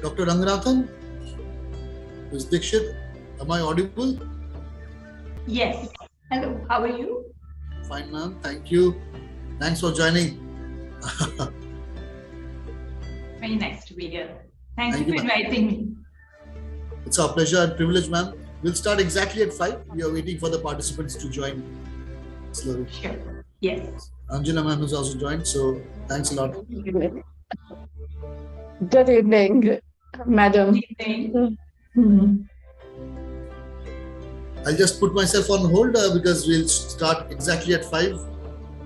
Dr. Ranganathan, Ms. Dikshit, am I audible? Yes. Hello, how are you? Fine, ma'am. Thank you. Thanks for joining. Very nice to be here. Thank you for inviting me. It's our pleasure and privilege, ma'am. We'll start exactly at 5. We are waiting for the participants to join slowly. Sure. Yes. Anjana ma'am has also joined, so thanks a lot. Good evening, madam. Good evening. I'll just put myself on hold because we'll start exactly at 5.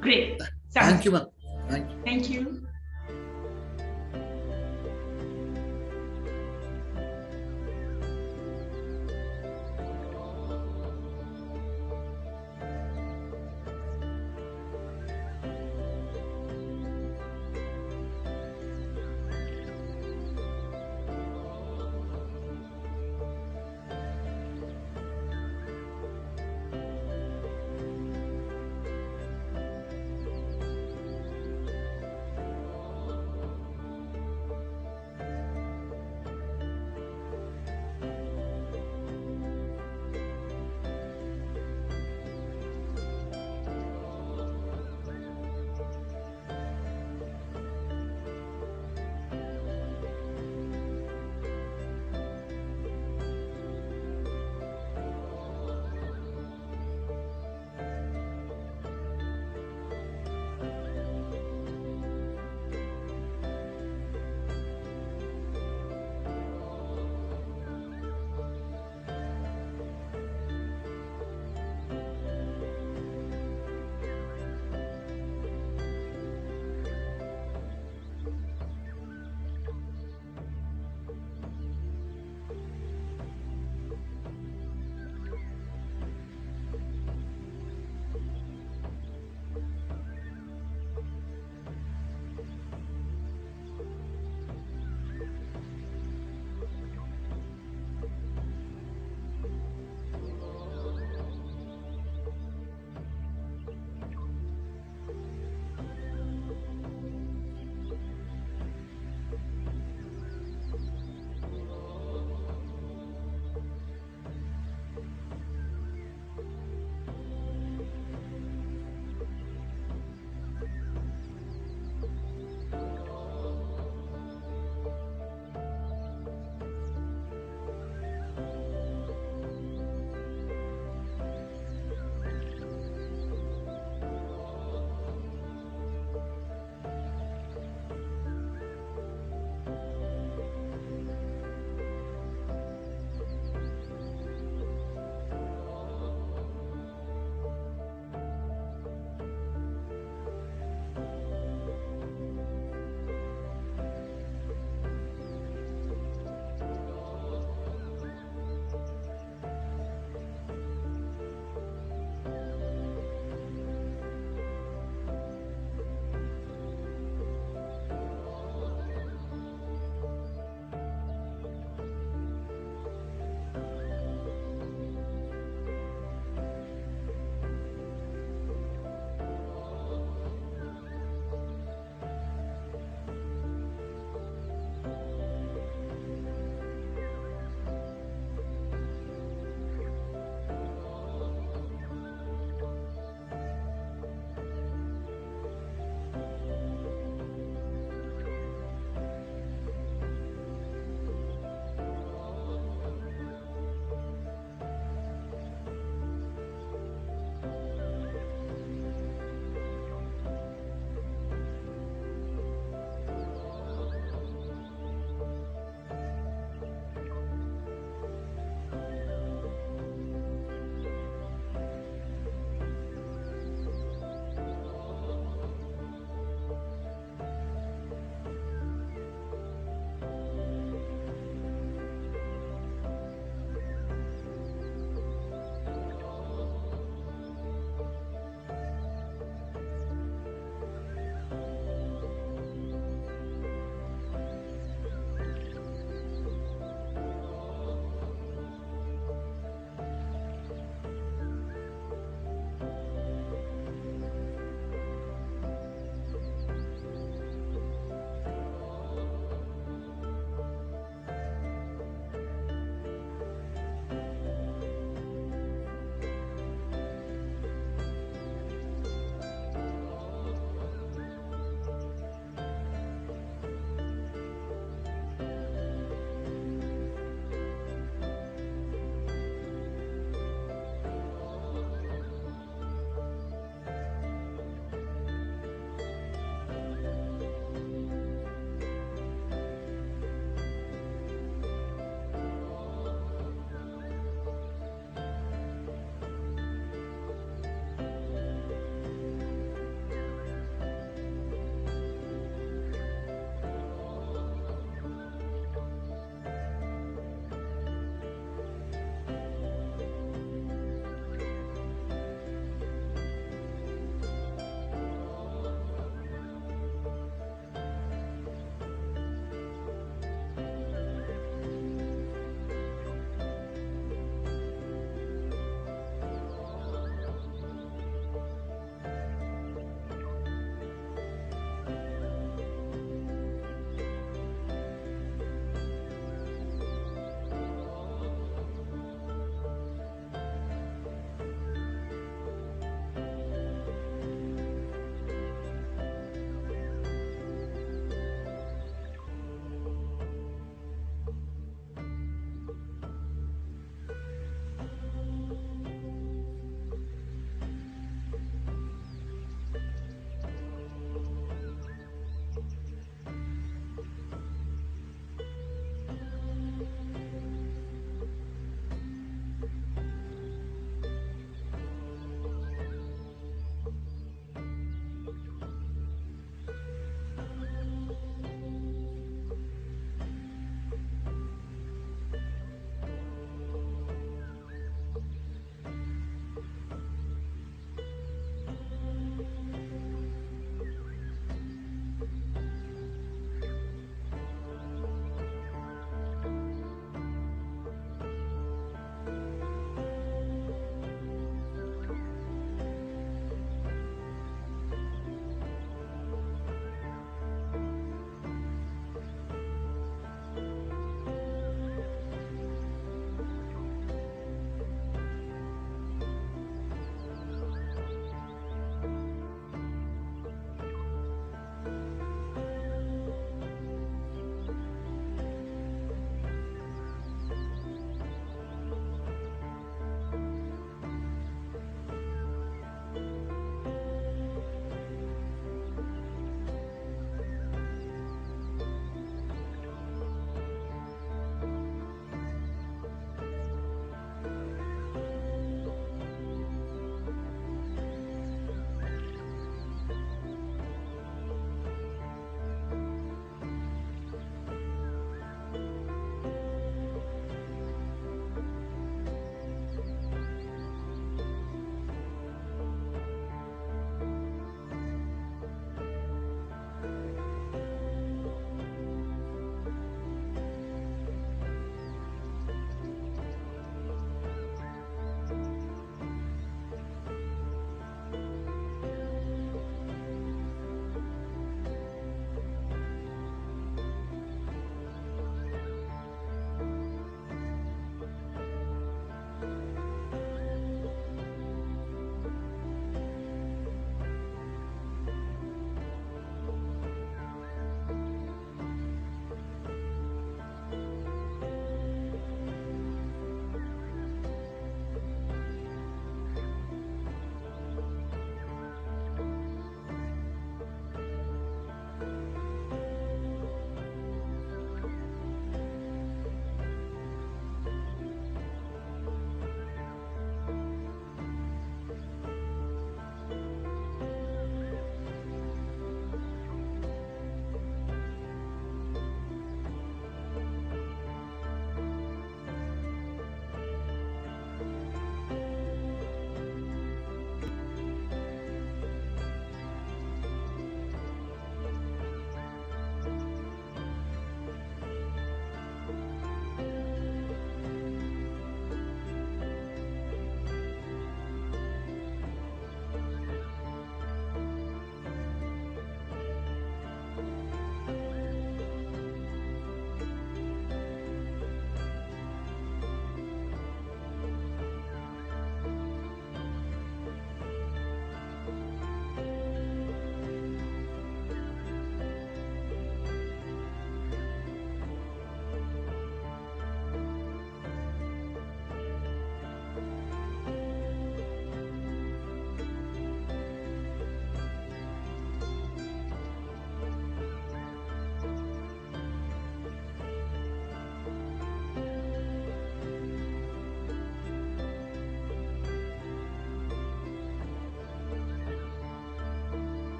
Great. Thank you, ma'am. Thank you. Thank you.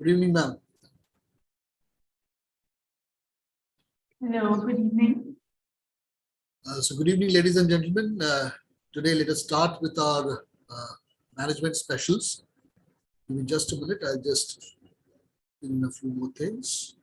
Good evening, ma'am. Hello, good evening. So good evening, ladies and gentlemen. Today, let us start with our management specials. Give me just a minute. I'll just fill in a few more things.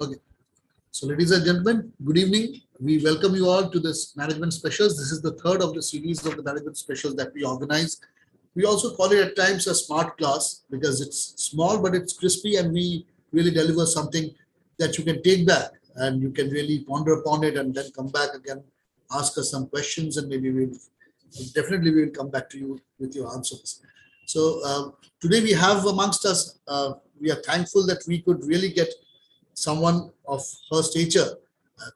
Okay. So, ladies and gentlemen, good evening. We welcome you all to this management specials. This is the third of the series of the management specials that we organize. We also call it at times a smart class because it's small, but it's crispy, and we really deliver something that you can take back and you can really ponder upon it and then come back again, ask us some questions, and maybe we'll come back to you with your answers. So today we have amongst us, we are thankful that we could really get someone of her stature.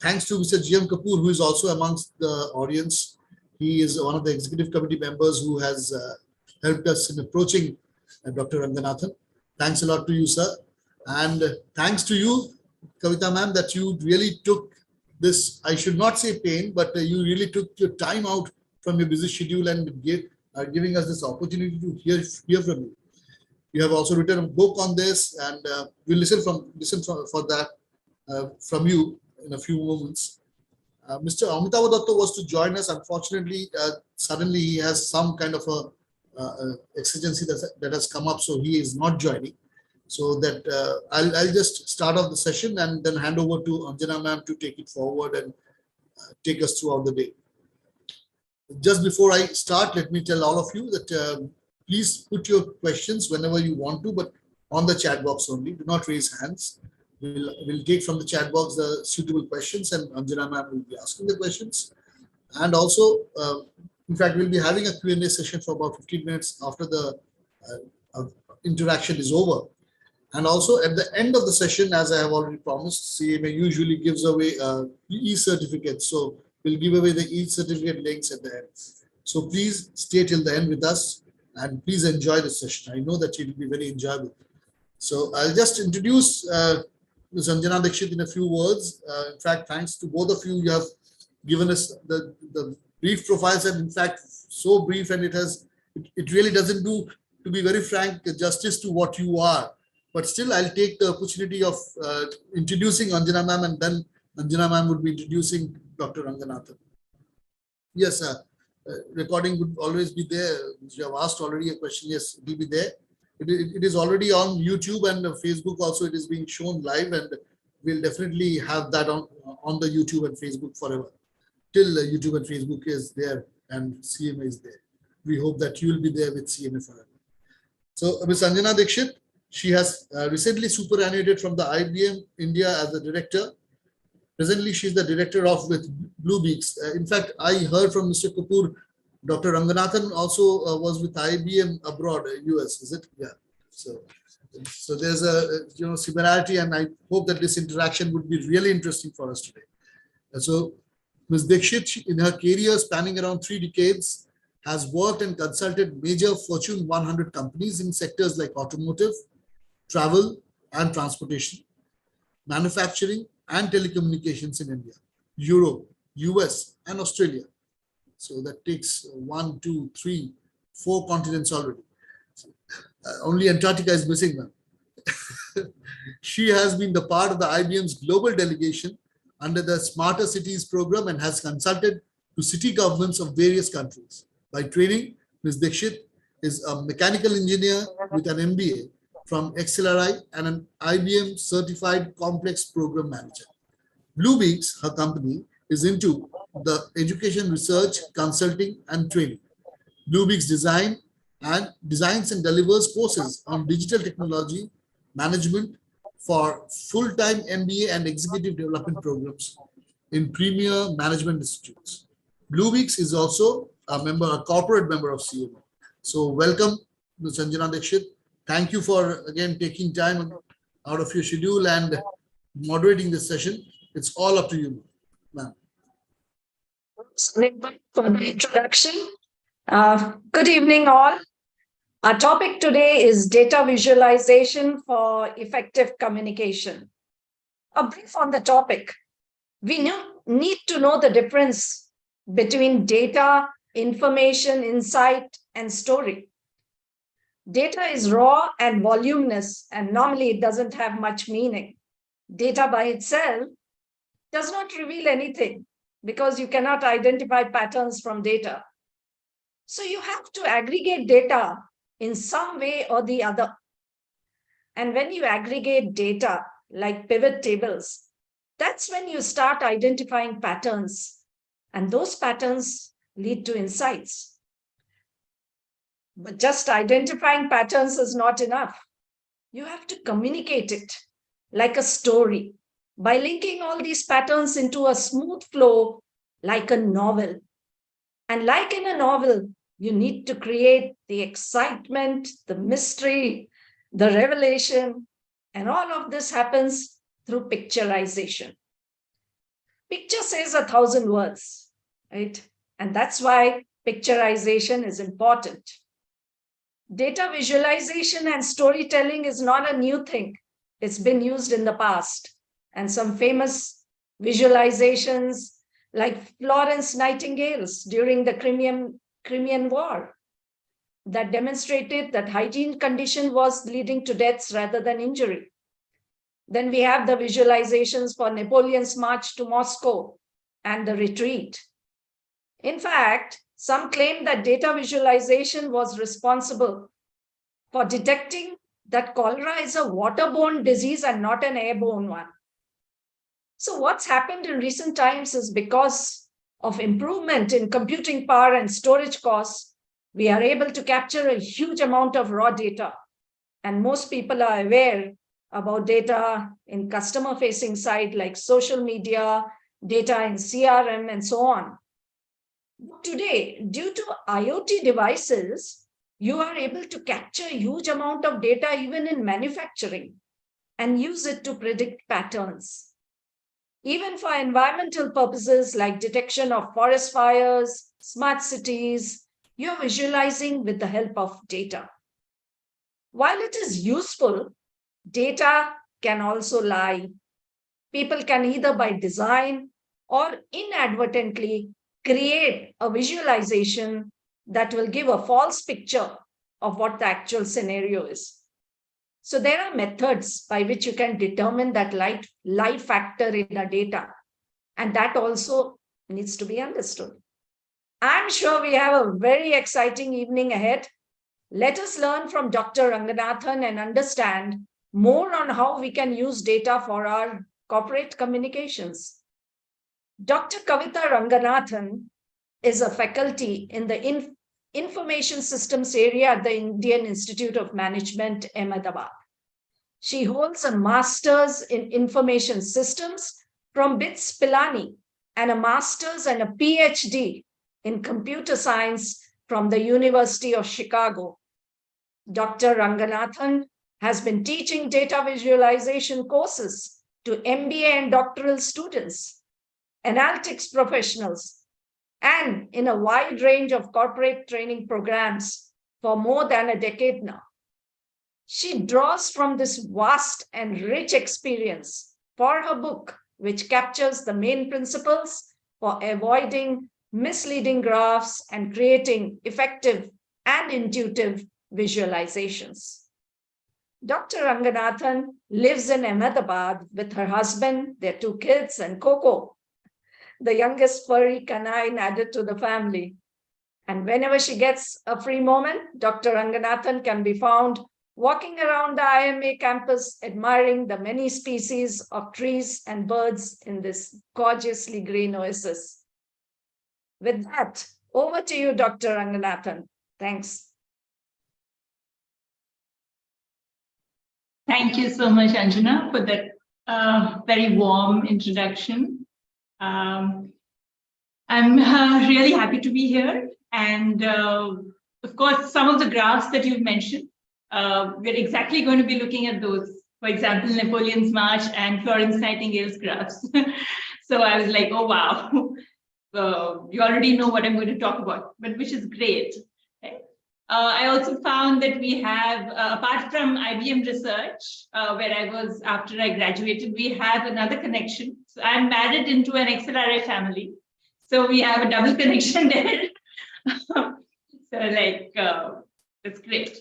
Thanks to Mr. G.M. Kapoor, who is also amongst the audience. He is one of the executive committee members who has helped us in approaching Dr. Ranganathan. Thanks a lot to you, sir. And thanks to you, Kavitha ma'am, that you really took this, I should not say pain, but you really took your time out from your busy schedule and giving us this opportunity to hear from you. You have also written a book on this, and we'll listen for that from you in a few moments. Mr. Amitabh Datta was to join us. Unfortunately, suddenly he has some kind of a exigency that has come up, so he is not joining. So that I'll just start off the session and then hand over to Anjana ma'am to take it forward and take us throughout the day. Just before I start, let me tell all of you that please put your questions whenever you want to, but on the chat box only. Do not raise hands. We'll take from the chat box the suitable questions, and Anjana ma'am will be asking the questions. And also, in fact, we'll be having a Q&A session for about 15 minutes after the interaction is over. And also at the end of the session, as I have already promised, CMA usually gives away e-certificates. So we'll give away the e-certificate links at the end. So please stay till the end with us and please enjoy the session. I know that it will be very enjoyable. So I'll just introduce Ms. Anjana Dikshit in a few words. In fact, thanks to both of you, you have given us the brief profiles, and in fact, so brief, and it really doesn't do, to be very frank, justice to what you are. But still, I'll take the opportunity of introducing Anjana ma'am, and then Anjana ma'am would be introducing Dr. Ranganathan. Yes, recording would always be there. You have asked already a question. Yes, it will be there. It is already on YouTube and Facebook also. It is being shown live, and we'll definitely have that on the YouTube and Facebook forever. Till YouTube and Facebook is there and CMA is there. We hope that you will be there with CMA forever. So, Ms. Anjana Dikshit, she has recently superannuated from the IBM India as the director. Presently, she is the director with Bluebeaks. In fact, I heard from Mr. Kapoor, Dr. Ranganathan also was with IBM abroad, US, is it? Yeah. So there's a similarity, and I hope that this interaction would be really interesting for us today. And so, Ms. Dikshit, in her career spanning around 3 decades, has worked and consulted major Fortune 100 companies in sectors like automotive, travel and transportation, manufacturing and telecommunications in India, Europe, US and Australia. So that takes 1, 2, 3, 4 continents already. Only Antarctica is missing now. She has been the part of the IBM's global delegation under the Smarter Cities program and has consulted to city governments of various countries. By training, Ms. Dikshit is a mechanical engineer with an MBA from XLRI and an IBM certified complex program manager. Bluebeaks, her company, is into the education, research, consulting, and training. Bluebeaks designs and delivers courses on digital technology management for full-time MBA and executive development programs in premier management institutes. Bluebeaks is also a corporate member of CMA. So welcome, Ms. Anjana Dikshit. Thank you for again taking time out of your schedule and moderating this session. It's all up to you, ma'am. For the introduction. Good evening, all. Our topic today is data visualization for effective communication. A brief on the topic. We need to know the difference between data, information, insight, and story. Data is raw and voluminous, and normally it doesn't have much meaning. Data by itself does not reveal anything because you cannot identify patterns from data. So you have to aggregate data in some way or the other. And when you aggregate data like pivot tables, that's when you start identifying patterns. And those patterns lead to insights. But just identifying patterns is not enough. You have to communicate it like a story by linking all these patterns into a smooth flow like a novel. And like in a novel, you need to create the excitement, the mystery, the revelation, and all of this happens through picturization. Picture says 1,000 words, right? And that's why picturization is important. Data visualization and storytelling is not a new thing. It's been used in the past. And some famous visualizations like Florence Nightingale's during the Crimean War that demonstrated that hygiene condition was leading to deaths rather than injury. Then we have the visualizations for Napoleon's march to Moscow and the retreat. In fact, some claim that data visualization was responsible for detecting that cholera is a waterborne disease and not an airborne one. So what's happened in recent times is because of improvement in computing power and storage costs, we are able to capture a huge amount of raw data. And most people are aware about data in customer-facing side like social media, data in CRM, and so on. Today, due to IoT devices, you are able to capture a huge amount of data even in manufacturing and use it to predict patterns. Even for environmental purposes like detection of forest fires, smart cities, you're visualizing with the help of data. While it is useful, data can also lie. People can either by design or inadvertently create a visualization that will give a false picture of what the actual scenario is. So there are methods by which you can determine that lie factor in the data. And that also needs to be understood. I'm sure we have a very exciting evening ahead. Let us learn from Dr. Ranganathan and understand more on how we can use data for our corporate communications. Dr. Kavitha Ranganathan is a faculty in the Information Systems area at the Indian Institute of Management, Ahmedabad. She holds a master's in Information Systems from BITS Pilani and a master's and a Ph.D. in Computer Science from the University of Chicago. Dr. Ranganathan has been teaching data visualization courses to MBA and doctoral students, analytics professionals, and in a wide range of corporate training programs for more than a decade now. She draws from this vast and rich experience for her book, which captures the main principles for avoiding misleading graphs and creating effective and intuitive visualizations. Dr. Ranganathan lives in Ahmedabad with her husband, their 2 kids, and Coco, the youngest furry canine added to the family. And whenever she gets a free moment, Dr. Ranganathan can be found walking around the IMA campus, admiring the many species of trees and birds in this gorgeously green oasis. With that, over to you, Dr. Ranganathan. Thanks. Thank you so much, Anjana, for that very warm introduction. I'm really happy to be here. And of course, some of the graphs that you've mentioned, we're exactly going to be looking at those for example, Napoleon's March and Florence Nightingale's graphs. So I was like, oh, wow, you already know what I'm going to talk about, but which is great. Right? I also found that we have, apart from IBM research, where I was after I graduated, we have another connection. So I'm married into an XLRA family. So we have a double connection there. So like, that's great.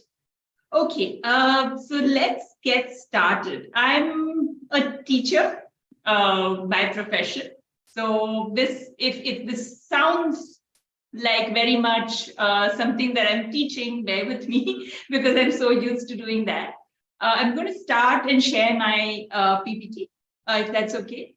Okay, so let's get started. I'm a teacher by profession. So this, if this sounds like very much something that I'm teaching, bear with me because I'm so used to doing that. I'm going to start and share my PPT, if that's okay.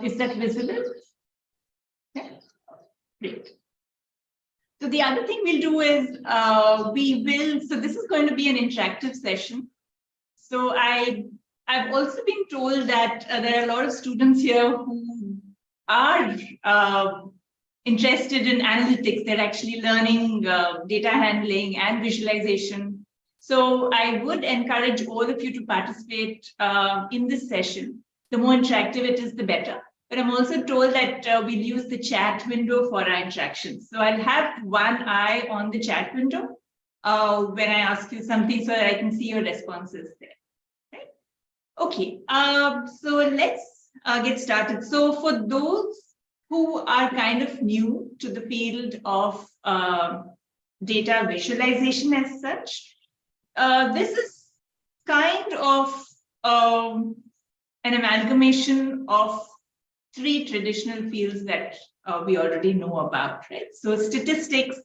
Is that visible? Yeah. Great. So the other thing we'll do is so this is going to be an interactive session. So I've also been told that there are a lot of students here who are interested in analytics. They're actually learning data handling and visualization. So I would encourage all of you to participate in this session. The more interactive it is, the better. But I'm also told that we'll use the chat window for our interactions. So I'll have one eye on the chat window when I ask you something so that I can see your responses there. Right? Okay, so let's get started. So for those who are kind of new to the field of data visualization as such, this is kind of an amalgamation of three traditional fields that we already know about, right? So statistics,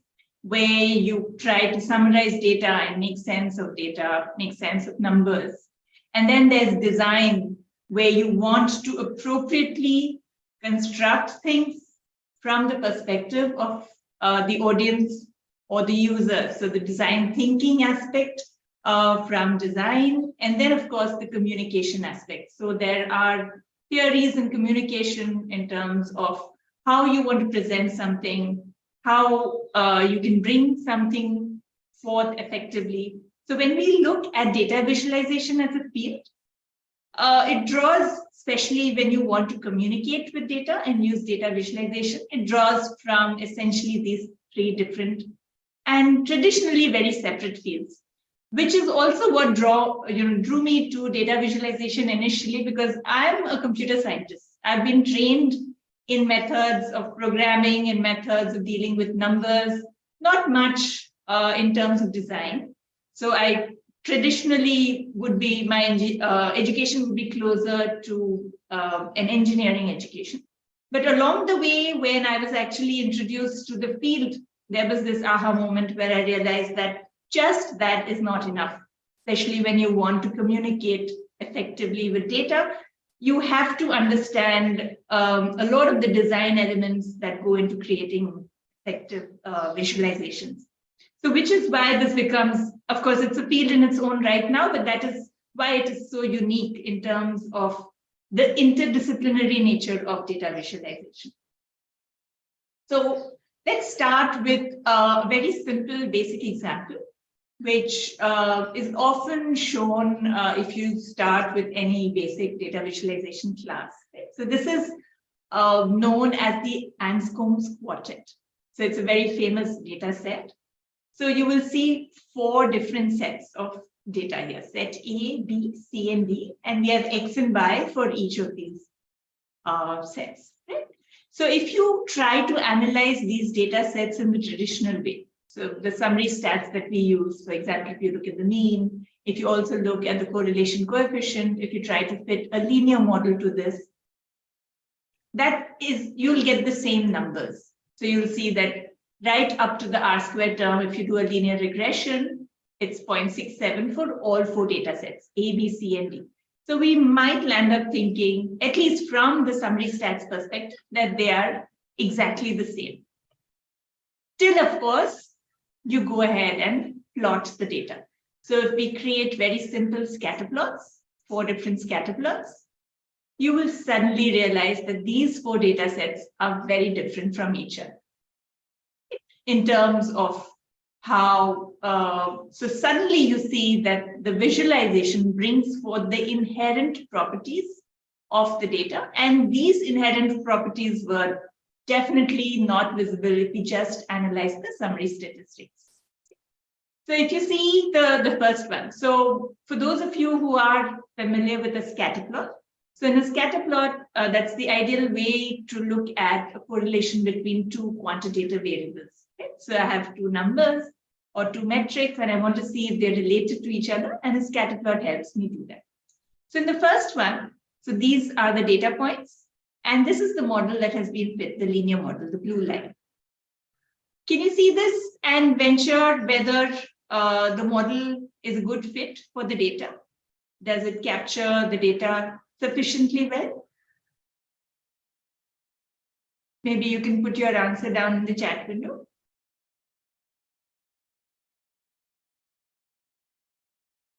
where you try to summarize data and make sense of data, make sense of numbers. And then there's design, where you want to appropriately construct things from the perspective of the audience or the user. So the design thinking aspect from design, and then of course the communication aspect. So there are theories in communication in terms of how you want to present something, how you can bring something forth effectively. So when we look at data visualization as a field, it draws, especially when you want to communicate with data and use data visualization, it draws from essentially these three different and traditionally very separate fields, which is also what drew me to data visualization initially, because I'm a computer scientist. I've been trained in methods of programming and methods of dealing with numbers, not much in terms of design. So I traditionally would be, my education would be closer to an engineering education. But along the way, when I was actually introduced to the field, there was this aha moment where I realized that just that is not enough, especially when you want to communicate effectively with data. You have to understand a lot of the design elements that go into creating effective visualizations. So which is why this becomes, of course, it's a field in its own right now, but that is why it is so unique in terms of the interdisciplinary nature of data visualization. So let's start with a very simple basic example, which is often shown if you start with any basic data visualization class. Right? So this is known as the Anscombe's quartet. So it's a very famous data set. So you will see 4 different sets of data here, set A, B, C, and D, and we have X and Y for each of these sets. Right? So if you try to analyze these data sets in the traditional way, so the summary stats that we use, for example, if you look at the mean, if you also look at the correlation coefficient, if you try to fit a linear model to this, that is, you'll get the same numbers. So you'll see that right up to the R² term, if you do a linear regression, it's 0.67 for all 4 data sets, A, B, C, and D. So we might land up thinking, at least from the summary stats perspective, that they are exactly the same. Till, of course, you go ahead and plot the data. So if we create very simple scatter plots, 4 different scatter plots, you will suddenly realize that these 4 data sets are very different from each other in terms of how, so suddenly you see that the visualization brings forth the inherent properties of the data, and these inherent properties were definitely not visible if we just analyze the summary statistics. So if you see the first one, so for those of you who are familiar with a scatter plot, so in a scatter plot, that's the ideal way to look at a correlation between 2 quantitative variables. Okay? So I have 2 numbers or 2 metrics, and I want to see if they're related to each other, and a scatter plot helps me do that. So in the first one, so these are the data points, and this is the model that has been fit, the linear model, the blue line. Can you see this and venture whether the model is a good fit for the data? Does it capture the data sufficiently well? Maybe you can put your answer down in the chat window.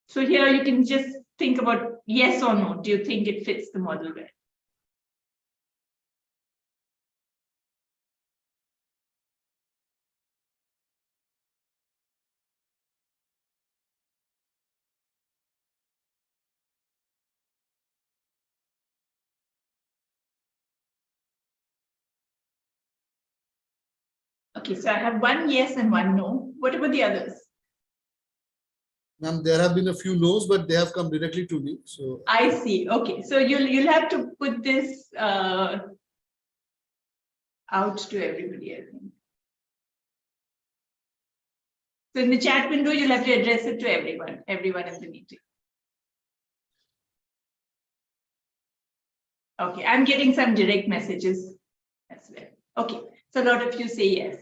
So here you can just think about yes or no. Do you think it fits the model well? Okay, so I have 1 yes and 1 no. What about the others? Ma'am, there have been a few no's, but they have come directly to me. So I see. Okay, so you'll have to put this out to everybody, I think. So in the chat window, you'll have to address it to everyone in the meeting. Okay, I'm getting some direct messages as well. Okay, so a lot of you say yes.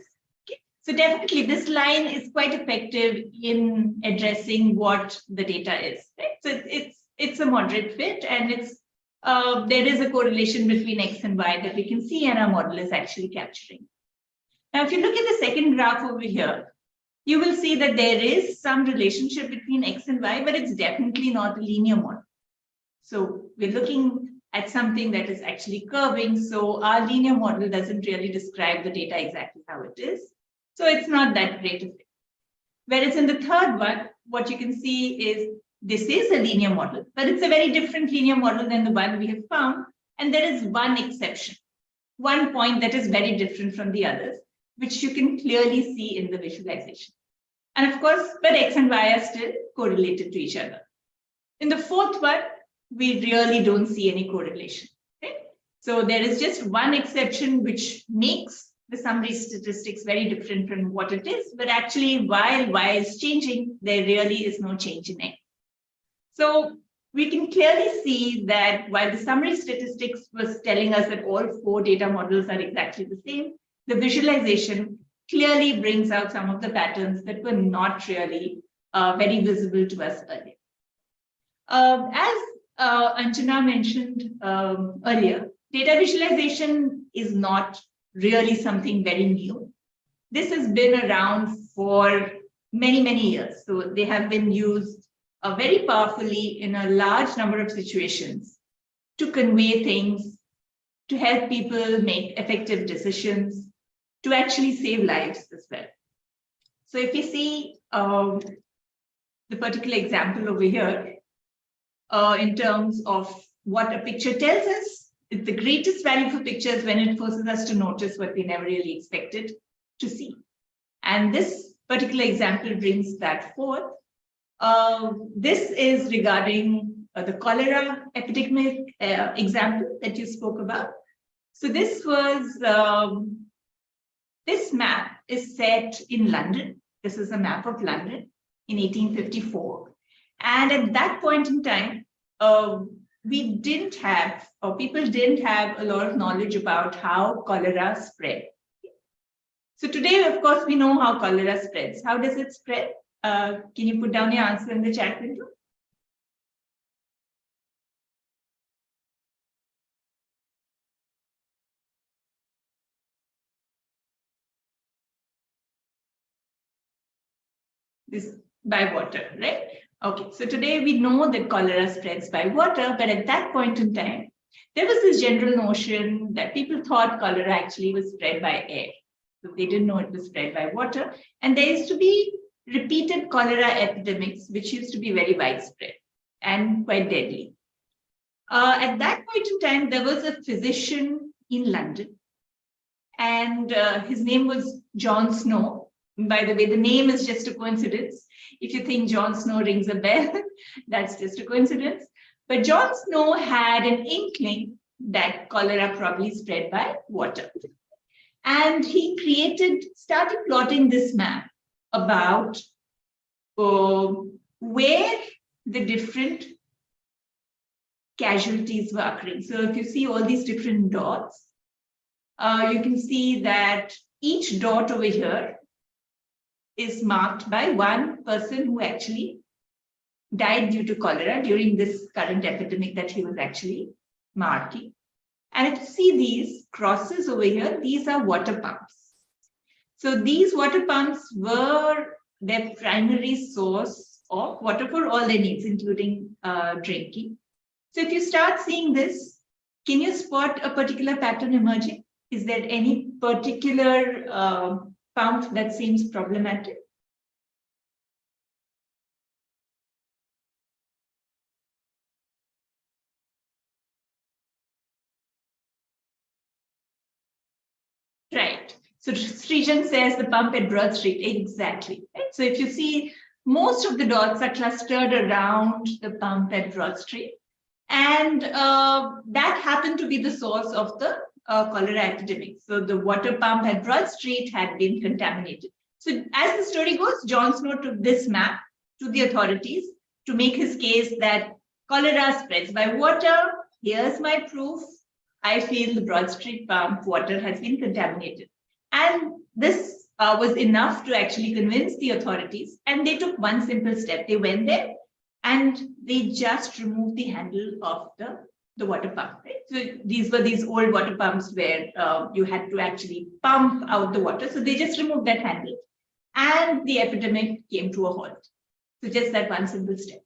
Okay, so definitely this line is quite effective in addressing what the data is. Right? So it's a moderate fit, and it's there is a correlation between X and Y that we can see, and our model is actually capturing. Now, if you look at the second graph over here, you will see that there is some relationship between X and Y, but it's definitely not a linear model. So we're looking at something that is actually curving. So our linear model doesn't really describe the data exactly how it is. So it's not that great a fit. Whereas in the third one, what you can see is this is a linear model, but it's a very different linear model than the one we have found. And there is one exception, one point that is very different from the others, which you can clearly see in the visualization. And of course, but X and Y are still correlated to each other. In the fourth one, we really don't see any correlation. Okay? So there is just one exception which makes the summary statistics very different from what it is, but actually while Y is changing, there really is no change in X. So we can clearly see that while the summary statistics was telling us that all 4 data models are exactly the same, the visualization clearly brings out some of the patterns that were not really very visible to us earlier. As Anjana mentioned earlier, data visualization is not really something very new. This has been around for many, many years. So they have been used very powerfully in a large number of situations to convey things, to help people make effective decisions, to actually save lives as well. So if you see the particular example over here, in terms of what a picture tells us, it's the greatest value for pictures when it forces us to notice what we never really expected to see. And this particular example brings that forth. This is regarding the cholera epidemic example that you spoke about. So this was, this map is set in London. This is a map of London in 1854. And at that point in time, we didn't have, or people didn't have a lot of knowledge about how cholera spread. So today, of course, we know how cholera spreads. How does it spread? Can you put down your answer in the chat window? this by water, right? Okay, so today we know that cholera spreads by water, but at that point in time, there was this general notion that people thought cholera actually was spread by air. So they didn't know it was spread by water. And there used to be repeated cholera epidemics, which used to be very widespread and quite deadly. At that point in time, there was a physician in London, and his name was John Snow. By the way, the name is just a coincidence. If you think John Snow rings a bell, that's just a coincidence. But John Snow had an inkling that cholera probably spread by water. And he started plotting this map about where the different casualties were occurring. So if you see all these different dots, you can see that each dot over here is marked by one person who actually died due to cholera during this current epidemic that he was actually marking. And if you see these crosses over here, these are water pumps. So these water pumps were their primary source of water for all their needs, including drinking. So if you start seeing this, can you spot a particular pattern emerging? Is there any particular pump that seems problematic? Right. So Srijan says the pump at Broad Street. Exactly. Right? So if you see, most of the dots are clustered around the pump at Broad Street. And that happened to be the source of the cholera epidemic. So the water pump at Broad Street had been contaminated. So as the story goes, John Snow took this map to the authorities to make his case that cholera spreads by water. Here's my proof. I feel the Broad Street pump water has been contaminated. And this was enough to actually convince the authorities. And they took one simple step. They went there and they just removed the handle of the water pump. Right? So these were these old water pumps where you had to actually pump out the water. So they just removed that handle and the epidemic came to a halt. So just that one simple step.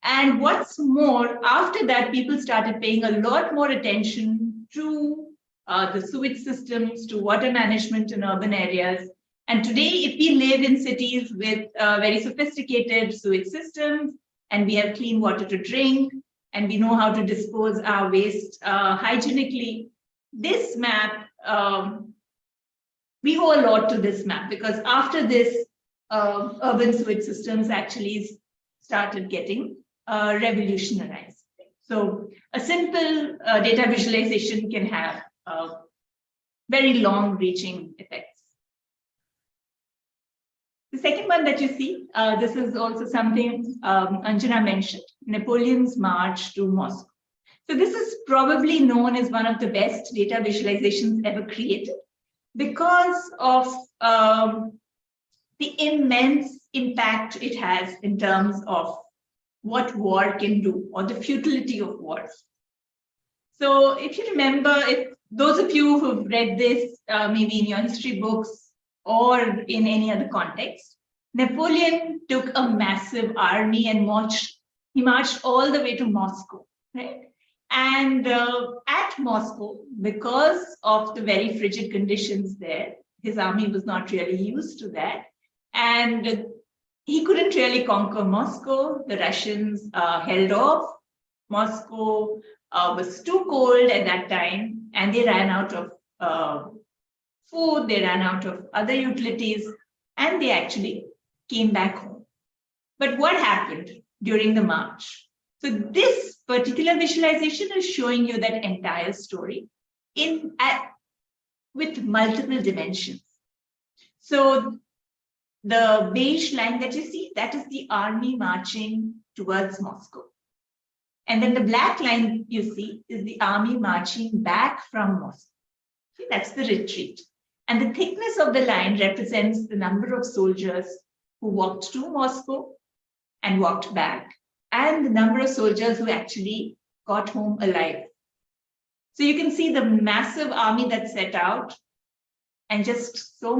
And what's more, after that, people started paying a lot more attention to the sewage systems, to water management in urban areas. And today, if we live in cities with very sophisticated sewage systems, and we have clean water to drink, and we know how to dispose our waste hygienically, this map, we owe a lot to this map, because after this, urban sewage systems actually started getting revolutionized. So a simple data visualization can have very long-reaching effects. The second one that you see, this is also something Anjana mentioned, Napoleon's march to Moscow. So this is probably known as one of the best data visualizations ever created because of the immense impact it has in terms of what war can do, or the futility of wars. So if you remember, if those of you who've read this, maybe in your history books or in any other context, Napoleon took a massive army and he marched all the way to Moscow, right? And at Moscow, because of the very frigid conditions there, his army was not really used to that. And he couldn't really conquer Moscow. The Russians held off. Moscow was too cold at that time, and they ran out of food, they ran out of other utilities, and they actually came back home. But what happened during the march? So this particular visualization is showing you that entire story with multiple dimensions. So the beige line that you see, that is the army marching towards Moscow. And then the black line you see is the army marching back from Moscow. See, that's the retreat. And the thickness of the line represents the number of soldiers who walked to Moscow and walked back, and the number of soldiers who actually got home alive. So you can see the massive army that set out, and just so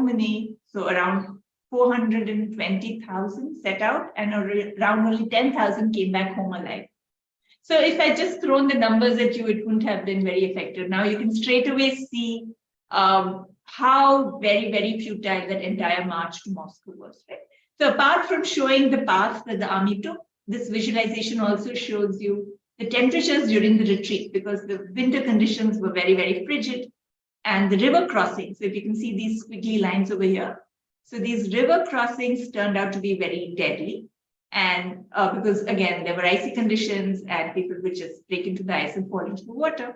around 420,000 set out and around only 10,000 came back home alive. So if I just thrown the numbers at you, it wouldn't have been very effective. Now you can straight away see how very, very futile that entire march to Moscow was. Right? So apart from showing the path that the army took, this visualization also shows you the temperatures during the retreat, because the winter conditions were very, very frigid, and the river crossings. So if you can see these squiggly lines over here. So these river crossings turned out to be very deadly. And because again, there were icy conditions and people would just break into the ice and fall into the water.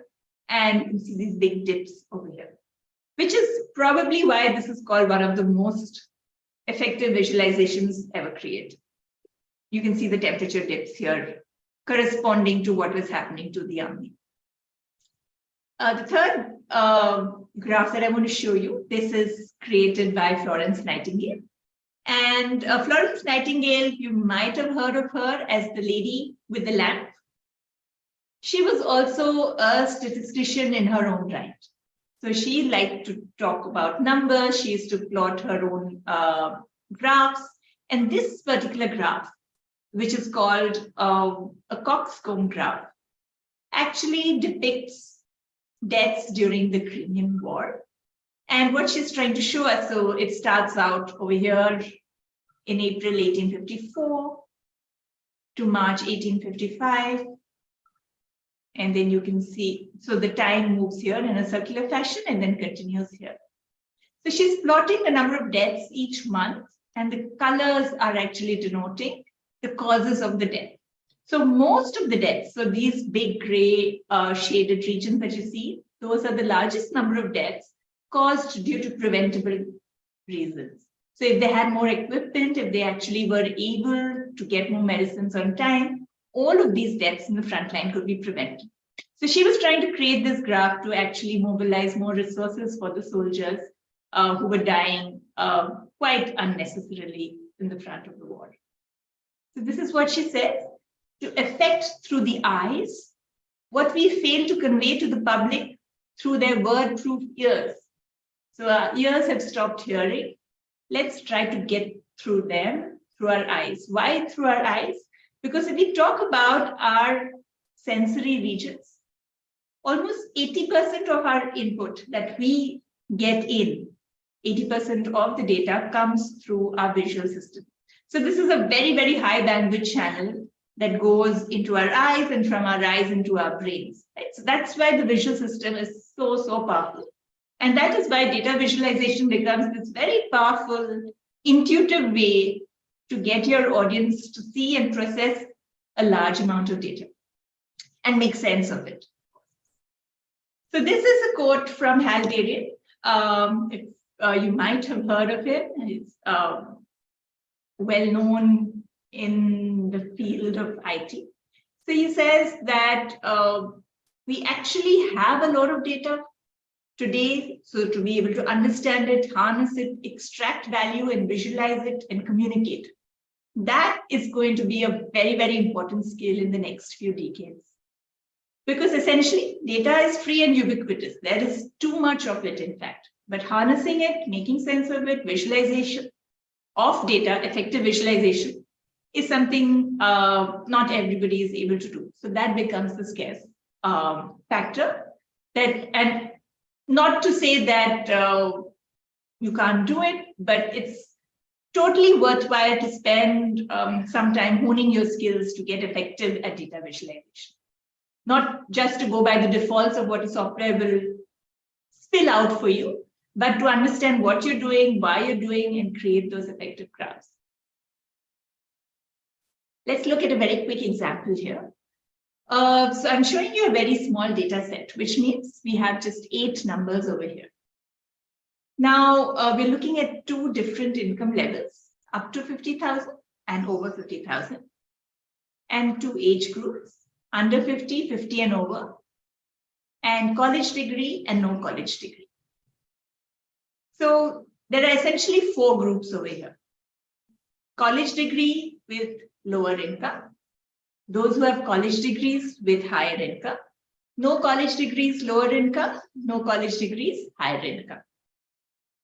And you can see these big dips over here, which is probably why this is called one of the most effective visualizations ever created. You can see the temperature dips here corresponding to what was happening to the army. The third graph that I want to show you, this is created by Florence Nightingale. And Florence Nightingale, you might have heard of her as the lady with the lamp. She was also a statistician in her own right. So she liked to talk about numbers. She used to plot her own graphs. And this particular graph, which is called a coxcomb graph, actually depicts deaths during the Crimean War. And what she's trying to show us, so it starts out over here in April 1854 to March 1855. And then you can see, so the time moves here in a circular fashion and then continues here. So she's plotting the number of deaths each month, and the colors are actually denoting the causes of the death. So most of the deaths, so these big gray shaded regions that you see, those are the largest number of deaths caused due to preventable reasons. So if they had more equipment, if they actually were able to get more medicines on time, all of these deaths in the front line could be prevented. So she was trying to create this graph to actually mobilize more resources for the soldiers who were dying quite unnecessarily in the front of the war. So this is what she says: to affect through the eyes what we fail to convey to the public through their word-proof ears. So our ears have stopped hearing. Let's try to get through them through our eyes. Why through our eyes? Because if we talk about our sensory regions, almost 80% of our input that we get in, 80% of the data comes through our visual system. So this is a very, very high bandwidth channel that goes into our eyes and from our eyes into our brains. Right? So that's why the visual system is so, so powerful. And that is why data visualization becomes this very powerful, intuitive way to get your audience to see and process a large amount of data and make sense of it. So this is a quote from Hal Darien. You might have heard of him. He's well known in the field of IT. So he says that we actually have a lot of data today. So to be able to understand it, harness it, extract value and visualize it and communicate, that is going to be a very, very important skill in the next few decades. Because essentially data is free and ubiquitous. There is too much of it, in fact. But harnessing it, making sense of it, visualization of data, effective visualization, is something not everybody is able to do. So that becomes the scarce factor. And not to say that you can't do it, but it's totally worthwhile to spend some time honing your skills to get effective at data visualization. Not just to go by the defaults of what a software will spill out for you, but to understand what you're doing, why you're doing, and create those effective graphs. Let's look at a very quick example here. So I'm showing you a very small data set, which means we have just 8 numbers over here. Now, we're looking at 2 different income levels, up to 50,000 and over 50,000, and 2 age groups, under 50, 50 and over, and college degree and no college degree. So there are essentially 4 groups over here. College degree with lower income, those who have college degrees with higher income, no college degrees, lower income, no college degrees, higher income.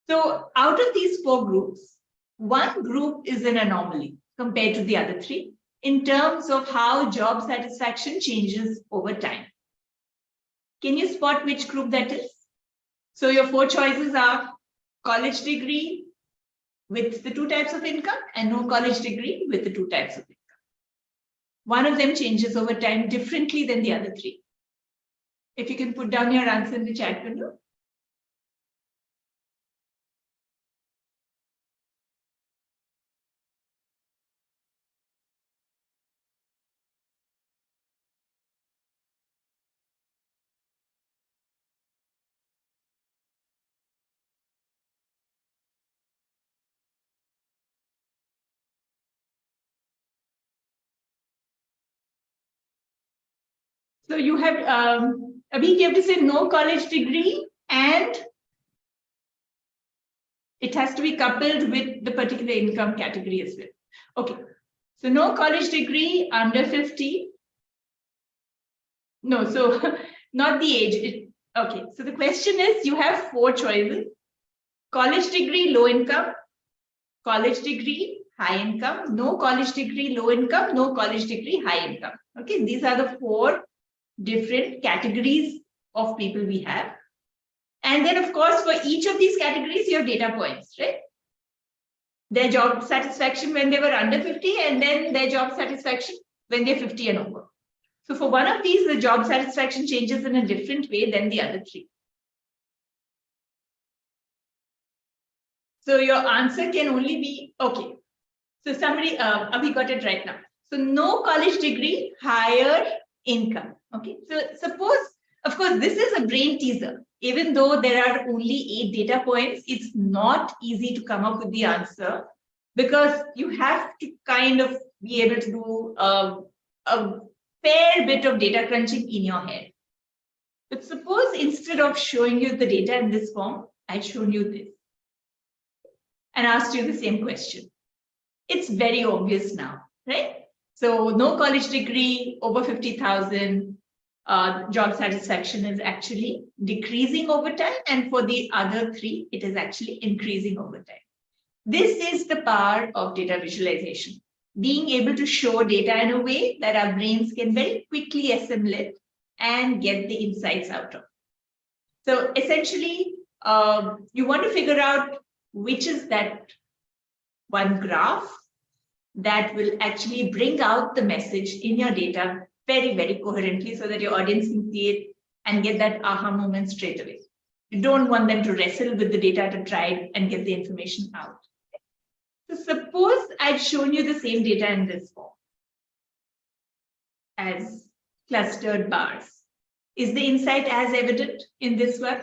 So out of these 4 groups, one group is an anomaly compared to the other three in terms of how job satisfaction changes over time. Can you spot which group that is? So your four choices are college degree with the two types of income and no college degree with the two types of income. One of them changes over time differently than the other three. If you can put down your answer in the chat window. So you have, Abhi, you have to say no college degree and it has to be coupled with the particular income category as well. Okay, so no college degree under 50. No, so not the age. Okay, so the question is you have four choices. College degree, low income. College degree, high income. No college degree, low income. No college degree, high income. Okay, these are the four different categories of people we have. And then, of course, for each of these categories, you have data points, right? Their job satisfaction when they were under 50, and then their job satisfaction when they're 50 and over. So for one of these, the job satisfaction changes in a different way than the other three. So your answer can only be, okay. So somebody, Abhi got it right now. So no college degree, higher income. Okay, so suppose, of course, this is a brain teaser. Even though there are only 8 data points, it's not easy to come up with the answer because you have to kind of be able to do a fair bit of data crunching in your head. But suppose instead of showing you the data in this form, I'd shown you this and asked you the same question. It's very obvious now, right? So no college degree, over 50,000, job satisfaction is actually decreasing over time. And for the other three, it is actually increasing over time. This is the power of data visualization, being able to show data in a way that our brains can very quickly assimilate and get the insights out of. So essentially, you want to figure out which is that one graph that will actually bring out the message in your data very, very coherently so that your audience can see it and get that aha moment straight away. You don't want them to wrestle with the data to try and get the information out. So suppose I'd shown you the same data in this form as clustered bars. Is the insight as evident in this one?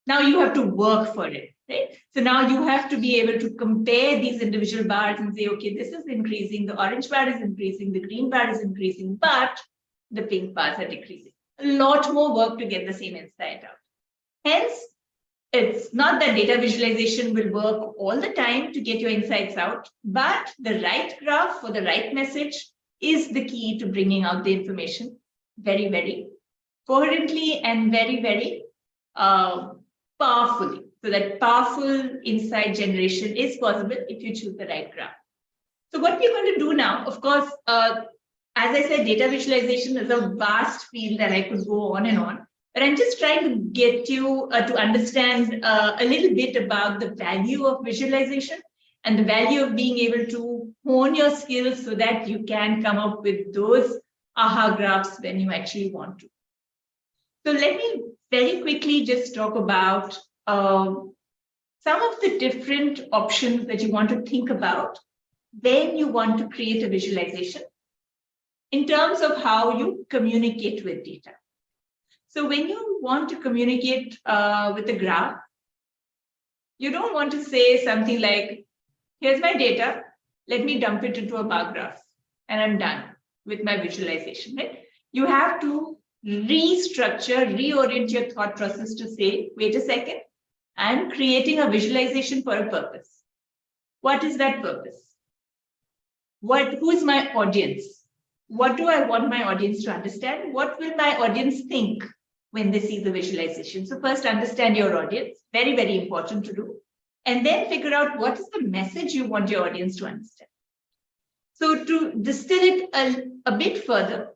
Now you have to work for it, right? So now you have to be able to compare these individual bars and say, okay, this is increasing, the orange bar is increasing, the green bar is increasing, but the pink bars are decreasing. A lot more work to get the same insight out. Hence, it's not that data visualization will work all the time to get your insights out, but the right graph for the right message is the key to bringing out the information very, very coherently and very, very powerfully. So that powerful insight generation is possible if you choose the right graph. So what we're going to do now, of course, as I said, data visualization is a vast field that I could go on and on. But I'm just trying to get you to understand a little bit about the value of visualization and the value of being able to hone your skills so that you can come up with those aha graphs when you actually want to. So let me very quickly just talk about some of the different options that you want to think about when you want to create a visualization in terms of how you communicate with data. So when you want to communicate with a graph, you don't want to say something like, here's my data, let me dump it into a bar graph, and I'm done with my visualization, right? You have to restructure, reorient your thought process to say, wait a second, I'm creating a visualization for a purpose. What is that purpose? Who is my audience? What do I want my audience to understand? What will my audience think when they see the visualization? So first, understand your audience. Very, very important to do. and then figure out what is the message you want your audience to understand. So to distill it a bit further,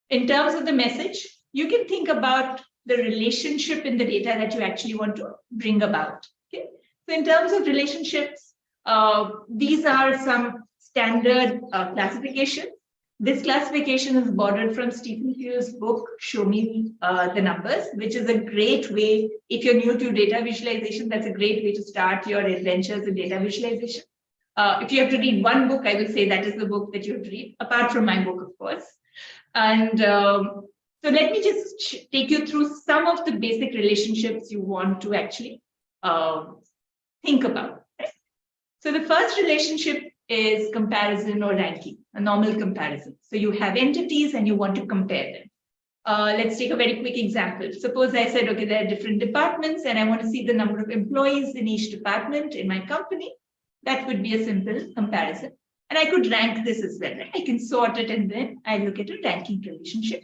in terms of the message, you can think about the relationship in the data that you actually want to bring about. Okay? So in terms of relationships, these are some standard classifications. This classification is borrowed from Stephen Hughes' book, Show Me the Numbers, which is a great way, if you're new to data visualization, that's a great way to start your adventures in data visualization. If you have to read one book, I will say that is the book that you have to read, apart from my book, of course. And so let me just take you through some of the basic relationships you want to actually think about. Right? So the first relationship is comparison or ranking, a normal comparison. So you have entities and you want to compare them. Let's take a very quick example. Suppose I said, okay, there are different departments and I want to see the number of employees in each department in my company. That would be a simple comparison. And I could rank this as well. Right? I can sort it and then I look at a ranking relationship.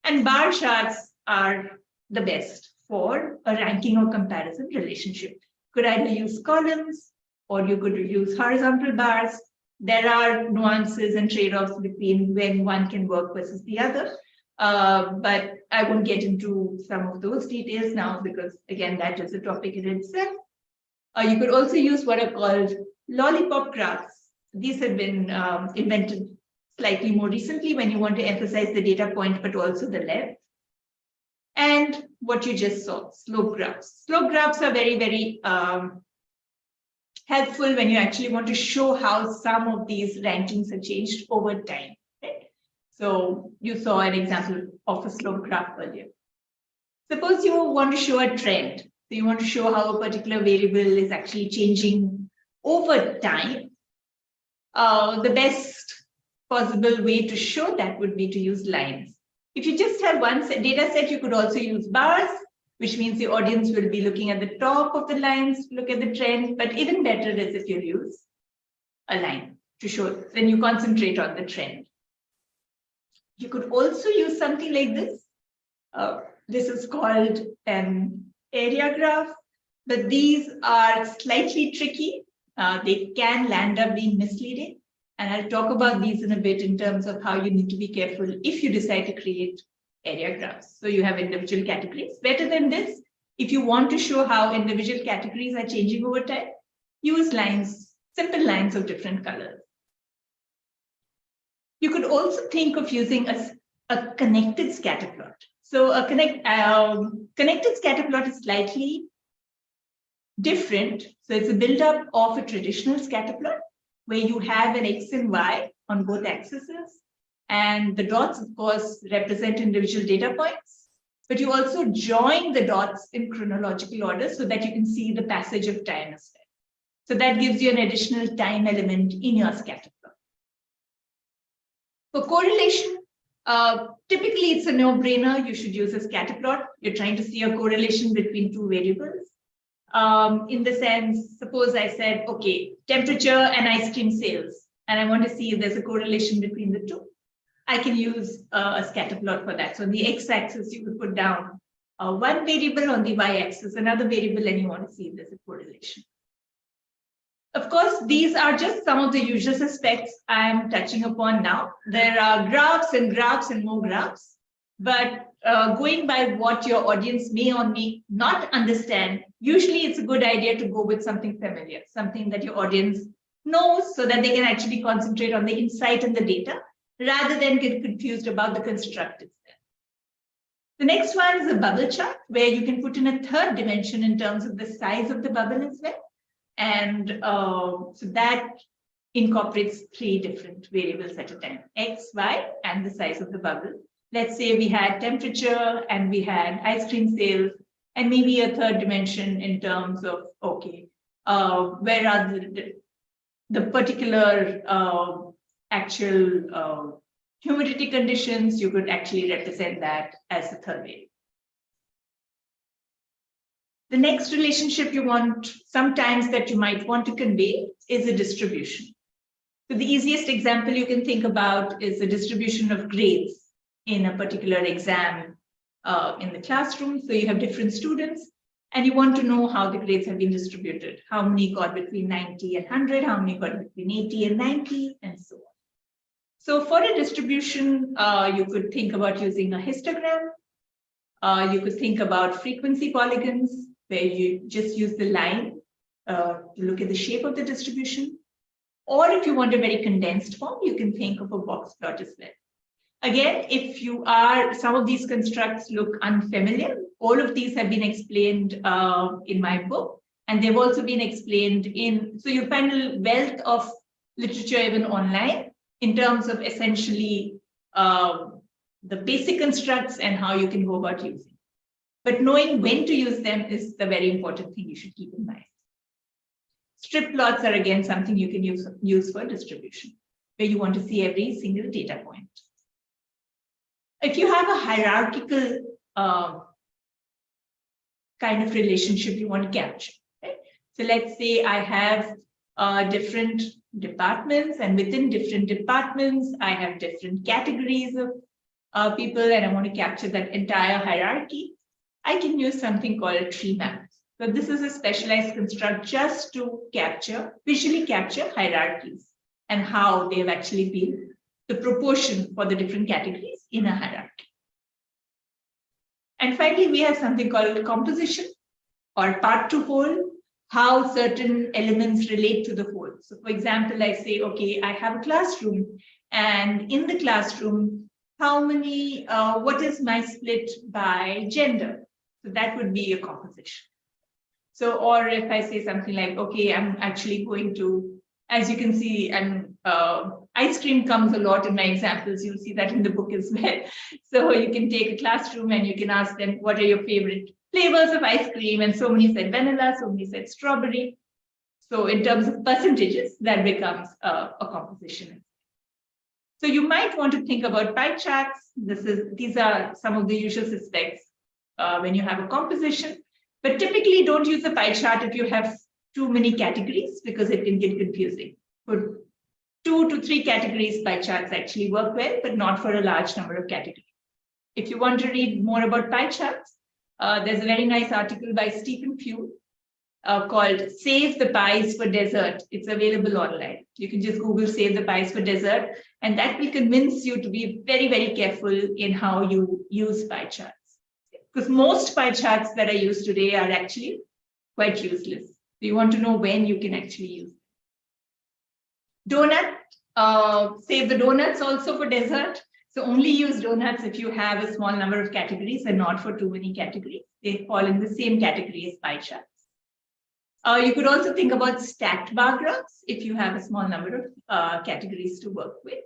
And bar charts are the best for a ranking or comparison relationship. Could either use columns or you could use horizontal bars. There are nuances and trade-offs between when one can work versus the other. But I won't get into some of those details now because, again, that is a topic in itself. You could also use what are called lollipop graphs. These have been invented slightly more recently when you want to emphasize the data point, but also the length. And what you just saw, slope graphs. Slope graphs are very, very helpful when you actually want to show how some of these rankings have changed over time. Right? So you saw an example of a slope graph earlier. Suppose you want to show a trend. So you want to show how a particular variable is actually changing over time. The best possible way to show that would be to use lines. If you just have one data set, you could also use bars, which means the audience will be looking at the top of the lines, look at the trend, but even better is if you use a line to show, then you concentrate on the trend. You could also use something like this. This is called an area graph, but these are slightly tricky. They can land up being misleading. And I'll talk about these in a bit in terms of how you need to be careful if you decide to create area graphs. So you have individual categories. Better than this, if you want to show how individual categories are changing over time, use lines, simple lines of different colors. You could also think of using a connected scatter plot. So a connected scatter plot is slightly different. So it's a build-up of a traditional scatter plot where you have an X and Y on both axes. And the dots, of course, represent individual data points, but you also join the dots in chronological order so that you can see the passage of time as well. So that gives you an additional time element in your scatter plot. For correlation, typically it's a no-brainer. You should use a scatter plot. You're trying to see a correlation between two variables. In the sense, suppose I said, okay, temperature and ice cream sales, and I want to see if there's a correlation between the two. I can use a scatter plot for that. So on the x-axis, you would put down one variable, on the y-axis, another variable, and you want to see if there's a correlation. Of course, these are just some of the usual suspects I'm touching upon now. There are graphs and more graphs, but going by what your audience may or may not understand, usually it's a good idea to go with something familiar, something that your audience knows so that they can actually concentrate on the insight and the data, rather than get confused about the construct itself. The next one is a bubble chart, where you can put in a third dimension in terms of the size of the bubble as well. And so that incorporates three different variables at a time, X, Y, and the size of the bubble. Let's say we had temperature and we had ice cream sales, and maybe a third dimension in terms of, okay, where are the particular actual humidity conditions. You could actually represent that as the third variable. The next relationship you want, sometimes that you might want to convey, is a distribution. So the easiest example you can think about is the distribution of grades in a particular exam in the classroom. So you have different students, And you want to know how the grades have been distributed. How many got between 90 and 100, how many got between 80 and 90, and so on. So for a distribution, you could think about using a histogram. You could think about frequency polygons, where you just use the line to look at the shape of the distribution. Or if you want a very condensed form, you can think of a box plot as well. Again, if you are, some of these constructs look unfamiliar, all of these have been explained in my book, and they've also been explained in, so you find a wealth of literature even online in terms of essentially the basic constructs and how you can go about using. But knowing when to use them is the very important thing you should keep in mind. Strip plots are again something you can use for distribution, where you want to see every single data point. If you have a hierarchical kind of relationship you want to capture, right? So let's say I have different departments, and within different departments, I have different categories of people, and I want to capture that entire hierarchy. I can use something called a tree map. So this is a specialized construct just to visually capture hierarchies and how they've actually been the proportion for the different categories in a hierarchy. And finally, we have something called composition or part to whole, how certain elements relate to the whole. So for example, I say, okay, I have a classroom, and in the classroom, what is my split by gender? So that would be a composition. So, or if I say something like, okay, I'm actually going to, as you can see, ice cream comes a lot in my examples. You'll see that in the book as well. So you can take a classroom and you can ask them, what are your favorite flavors of ice cream? And so many said vanilla, so many said strawberry. So in terms of percentages, that becomes a composition. So you might want to think about pie charts. These are some of the usual suspects when you have a composition. But typically don't use a pie chart if you have too many categories, because it can get confusing. For 2 to 3 categories, pie charts actually work well, but not for a large number of categories. If you want to read more about pie charts, there's a very nice article by Stephen Few called Save the Pies for Dessert. It's available online. You can just Google Save the Pies for Dessert, and that will convince you to be very, very careful in how you use pie charts. Because most pie charts that are used today are actually quite useless. So you want to know when you can actually use them. Donut, save the donuts also for dessert. So only use donuts if you have a small number of categories and not for too many categories. They fall in the same category as pie charts. You could also think about stacked bar graphs if you have a small number of categories to work with.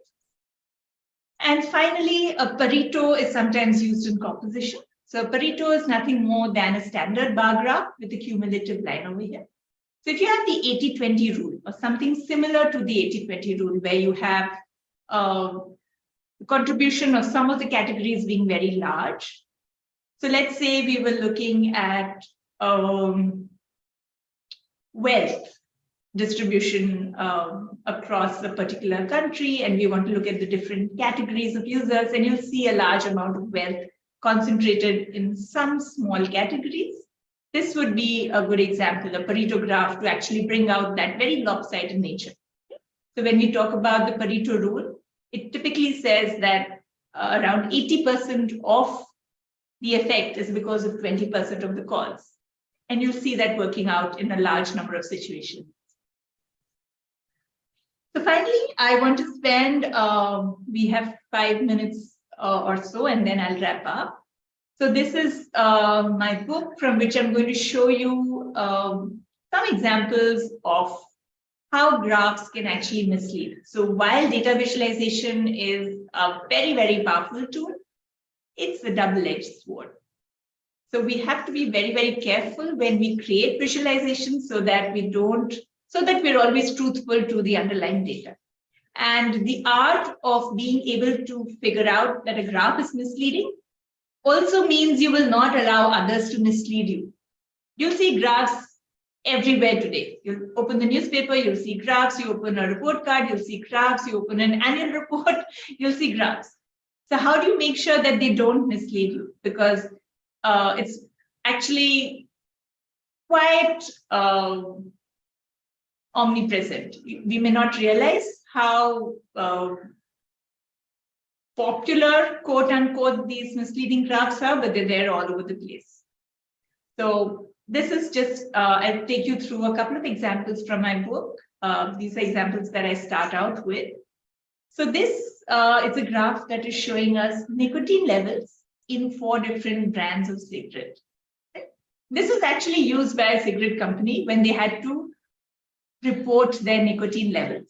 And finally, a Pareto is sometimes used in composition. So Pareto is nothing more than a standard bar graph with a cumulative line over here. So if you have the 80-20 rule or something similar to the 80-20 rule, where you have the contribution of some of the categories being very large. So let's say we were looking at wealth distribution across a particular country, and we want to look at the different categories of users, and you'll see a large amount of wealth concentrated in some small categories. This would be a good example, a Pareto graph, to actually bring out that very lopsided nature. So when we talk about the Pareto rule, it typically says that around 80% of the effect is because of 20% of the cause. And you'll see that working out in a large number of situations. So finally, I want to spend, we have 5 minutes or so, and then I'll wrap up. So this is my book, from which I'm going to show you some examples of how graphs can actually mislead. So while data visualization is a very, very powerful tool, it's a double-edged sword. So we have to be very, very careful when we create visualization so that we're always truthful to the underlying data. And the art of being able to figure out that a graph is misleading also means you will not allow others to mislead you. You'll see graphs everywhere today. You open the newspaper, you'll see graphs. You open a report card, you'll see graphs. You open an annual report, you'll see graphs. So how do you make sure that they don't mislead you? Because it's actually quite omnipresent. We may not realize how popular, quote unquote, these misleading graphs are, but they're there all over the place. So this is just, I'll take you through a couple of examples from my book. These are examples that I start out with. So this is a graph that is showing us nicotine levels in 4 different brands of cigarette. This was actually used by a cigarette company when they had to report their nicotine levels.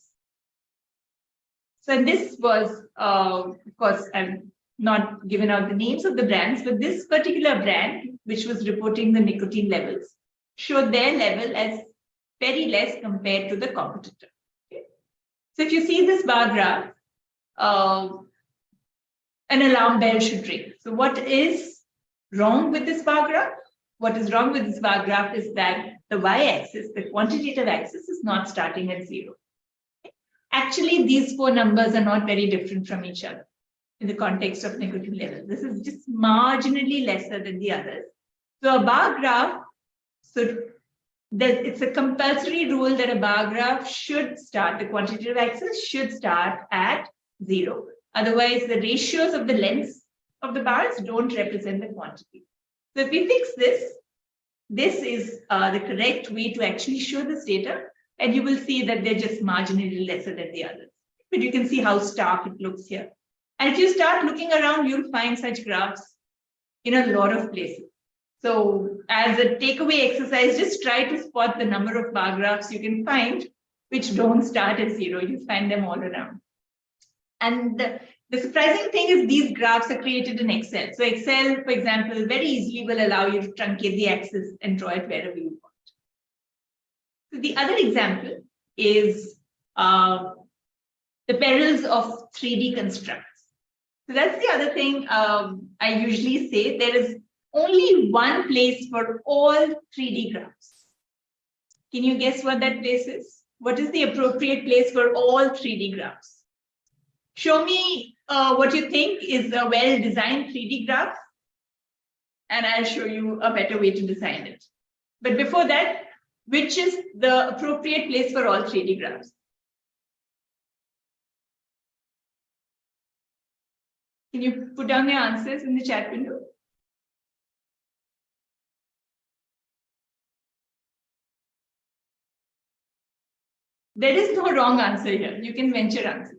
So this was, of course, I'm not given out the names of the brands, but this particular brand, which was reporting the nicotine levels, showed their level as very less compared to the competitor. Okay? So if you see this bar graph, an alarm bell should ring. So what is wrong with this bar graph? What is wrong with this bar graph is that the y-axis, the quantitative axis, is not starting at 0. Actually, these 4 numbers are not very different from each other in the context of nicotine level. This is just marginally lesser than the others. So a bar graph, it's a compulsory rule that a bar graph should start, the quantitative axis should start at 0. Otherwise, the ratios of the lengths of the bars don't represent the quantity. So if we fix this, this is the correct way to actually show this data. And you will see that they're just marginally lesser than the others. But you can see how stark it looks here. And if you start looking around, you'll find such graphs in a lot of places. So as a takeaway exercise, just try to spot the number of bar graphs you can find which don't start at 0. You find them all around. And the surprising thing is these graphs are created in Excel. So Excel, for example, very easily will allow you to truncate the axis and draw it wherever you want. So the other example is the perils of 3D constructs. So that's the other thing I usually say. There is only one place for all 3D graphs. Can you guess what that place is? What is the appropriate place for all 3D graphs? Show me what you think is a well-designed 3D graph, and I'll show you a better way to design it. But before that, which is the appropriate place for all 3D graphs? Can you put down the answers in the chat window? There is no wrong answer here. You can venture answers.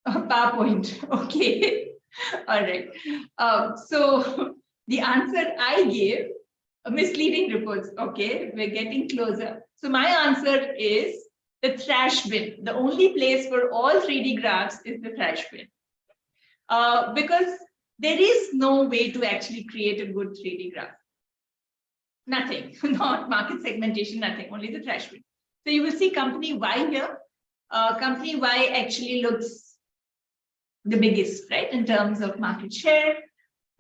PowerPoint. Okay. All right. So the answer I gave, misleading reports. Okay, we're getting closer. So my answer is the trash bin. The only place for all 3D graphs is the trash bin. Because there is no way to actually create a good 3D graph. Nothing, not market segmentation, nothing, only the trash bin. So you will see company Y here. Company Y actually looks the biggest, right, in terms of market share.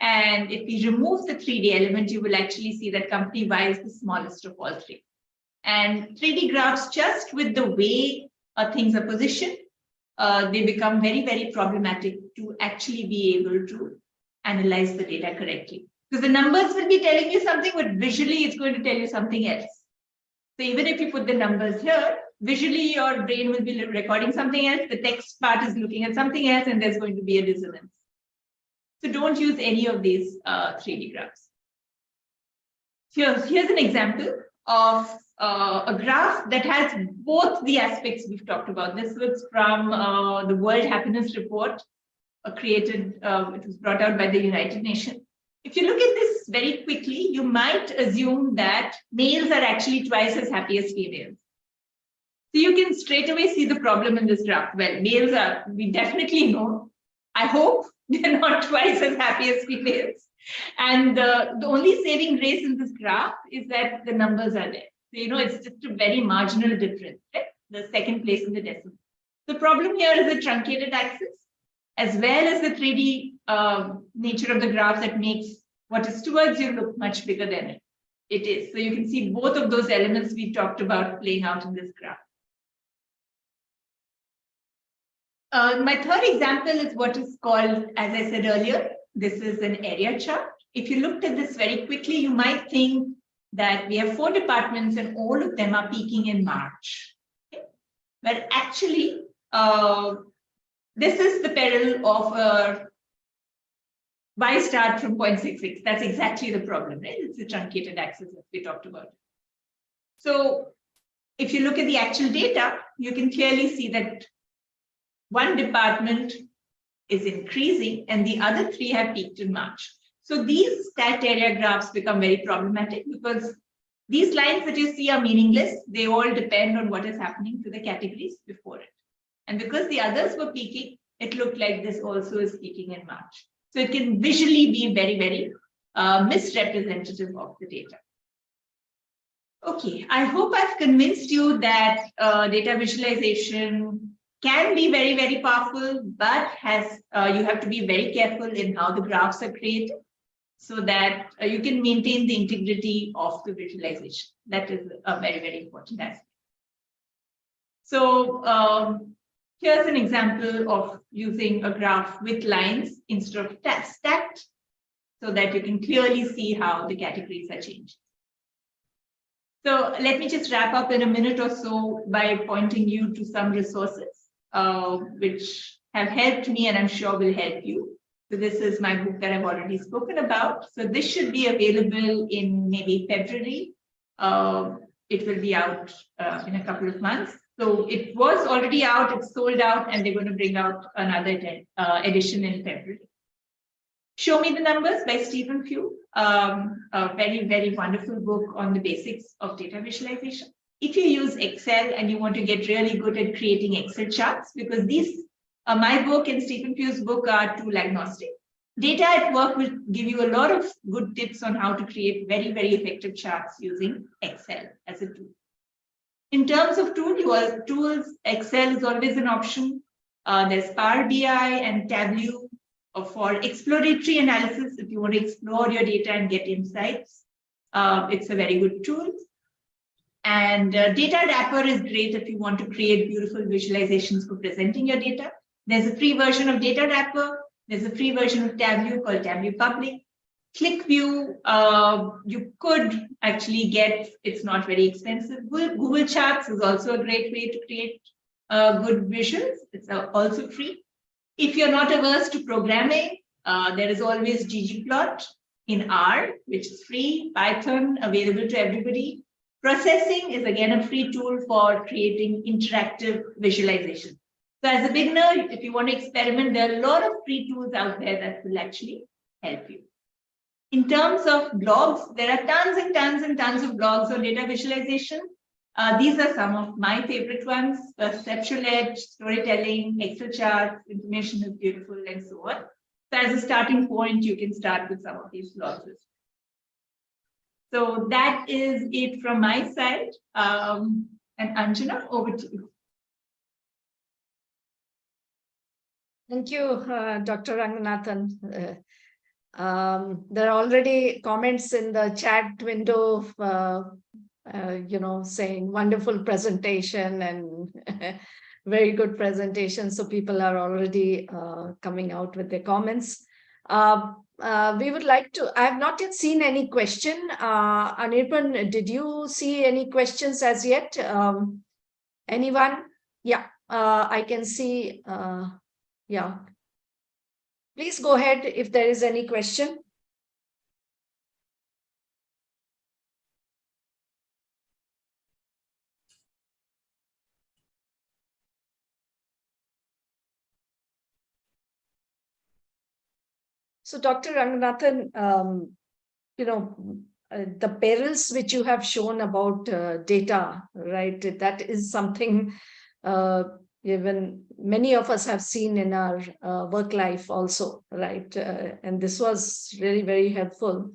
And if we remove the 3D element, you will actually see that company Y is the smallest of all 3. And 3D graphs, just with the way things are positioned, they become very, very problematic to actually be able to analyze the data correctly. Because the numbers will be telling you something, but visually it's going to tell you something else. So even if you put the numbers here, visually your brain will be recording something else, the text part is looking at something else, and there's going to be a dissonance. So don't use any of these 3D graphs. Here's an example of a graph that has both the aspects we've talked about. This was from the World Happiness Report created, it was brought out by the United Nations. If you look at this very quickly, you might assume that males are actually twice as happy as females. So you can straight away see the problem in this graph. Well, males are, we definitely know, I hope they're not twice as happy as females. And the only saving grace in this graph is that the numbers are there. So, you know, it's just a very marginal difference, right? The second place in the decimal. The problem here is the truncated axis, as well as the 3D nature of the graph that makes what is towards you look much bigger than it is. So you can see both of those elements we talked about playing out in this graph. My third example is what is called, as I said earlier, this is an area chart. If you looked at this very quickly, you might think that we have 4 departments and all of them are peaking in March. Okay? But actually, this is the peril of why start from 0.66? That's exactly the problem, right? It's the truncated axis that we talked about. So if you look at the actual data, you can clearly see that one department is increasing and the other 3 have peaked in March. So these stat area graphs become very problematic because these lines that you see are meaningless. They all depend on what is happening to the categories before it. And because the others were peaking, it looked like this also is peaking in March. So it can visually be very, very misrepresentative of the data. Okay, I hope I've convinced you that data visualization can be very, very powerful, but you have to be very careful in how the graphs are created so that you can maintain the integrity of the visualization. That is a very, very important aspect. So here's an example of using a graph with lines instead of stacked so that you can clearly see how the categories are changing. So let me just wrap up in a minute or so by pointing you to some resources which have helped me and I'm sure will help you. So this is my book that I've already spoken about. So this should be available in maybe February. It will be out in a couple of months. So it was already out, it's sold out, and they're going to bring out another edition in February. Show Me the Numbers by Stephen Few, a very, very wonderful book on the basics of data visualization. If you use Excel and you want to get really good at creating Excel charts, because these, my book and Stephen Few's book are tool agnostic. Data at Work will give you a lot of good tips on how to create very, very effective charts using Excel as a tool. In terms of tools, Excel is always an option. There's Power BI and Tableau for exploratory analysis if you want to explore your data and get insights. It's a very good tool. And Data Wrapper is great if you want to create beautiful visualizations for presenting your data. There's a free version of Data Wrapper. There's a free version of Tableau called Tableau Public. ClickView, you could actually get, it's not very expensive. Google Charts is also a great way to create good visuals. It's also free. If you're not averse to programming, there is always ggplot in R, which is free. Python, available to everybody. Processing is again a free tool for creating interactive visualization. So as a beginner, if you want to experiment, there are a lot of free tools out there that will actually help you. In terms of blogs, there are tons and tons and tons of blogs on data visualization. These are some of my favorite ones: Perceptual Edge, Storytelling, Excel Charts, Information is Beautiful, and so on. So as a starting point, you can start with some of these blogs. So that is it from my side. And Anjana, over to you. Thank you, Dr. Ranganathan. There are already comments in the chat window, saying wonderful presentation and very good presentation. So people are already coming out with their comments. We would like to, I have not yet seen any question. Anirban, did you see any questions as yet? Anyone? Yeah, I can see. Yeah. Please go ahead if there is any question. So, Dr. Ranganathan, the perils which you have shown about data, right? That is something even many of us have seen in our work life also, right? And this was really very helpful.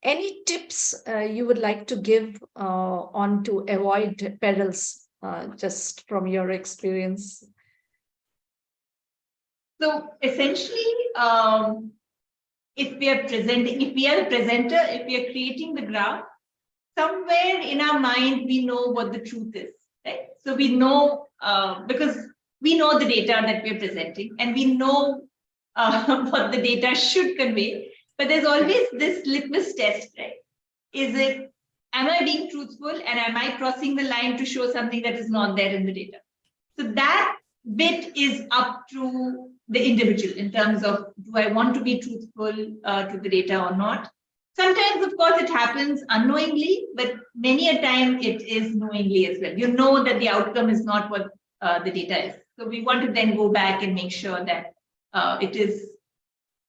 Any tips you would like to give on to avoid perils, just from your experience? So essentially, if we are the presenter, if we are creating the graph, somewhere in our mind, we know what the truth is, right? So we know, because we know the data that we're presenting and we know what the data should convey. But there's always this litmus test, right? Am I being truthful and am I crossing the line to show something that is not there in the data? So that bit is up to the individual in terms of, do I want to be truthful to the data or not? Sometimes, of course, it happens unknowingly, but many a time it is knowingly as well. You know that the outcome is not what the data is. So we want to then go back and make sure that it is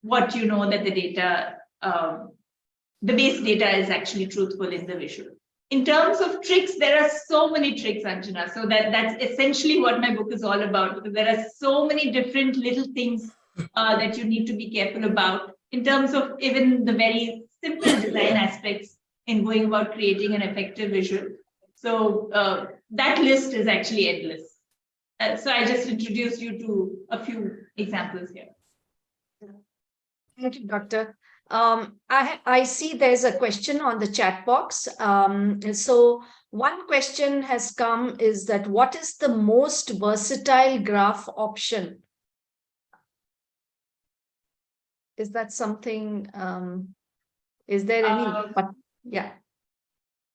what you know that the data, the base data is actually truthful in the visual. In terms of tricks, there are so many tricks, Anjana. So that's essentially what my book is all about, because there are so many different little things that you need to be careful about in terms of even the very simple design aspects in going about creating an effective visual. So that list is actually endless. So I just introduced you to a few examples here. Thank you, Doctor. I see there's a question on the chat box. So one question has come is that what is the most versatile graph option? Is that something, is there any, yeah.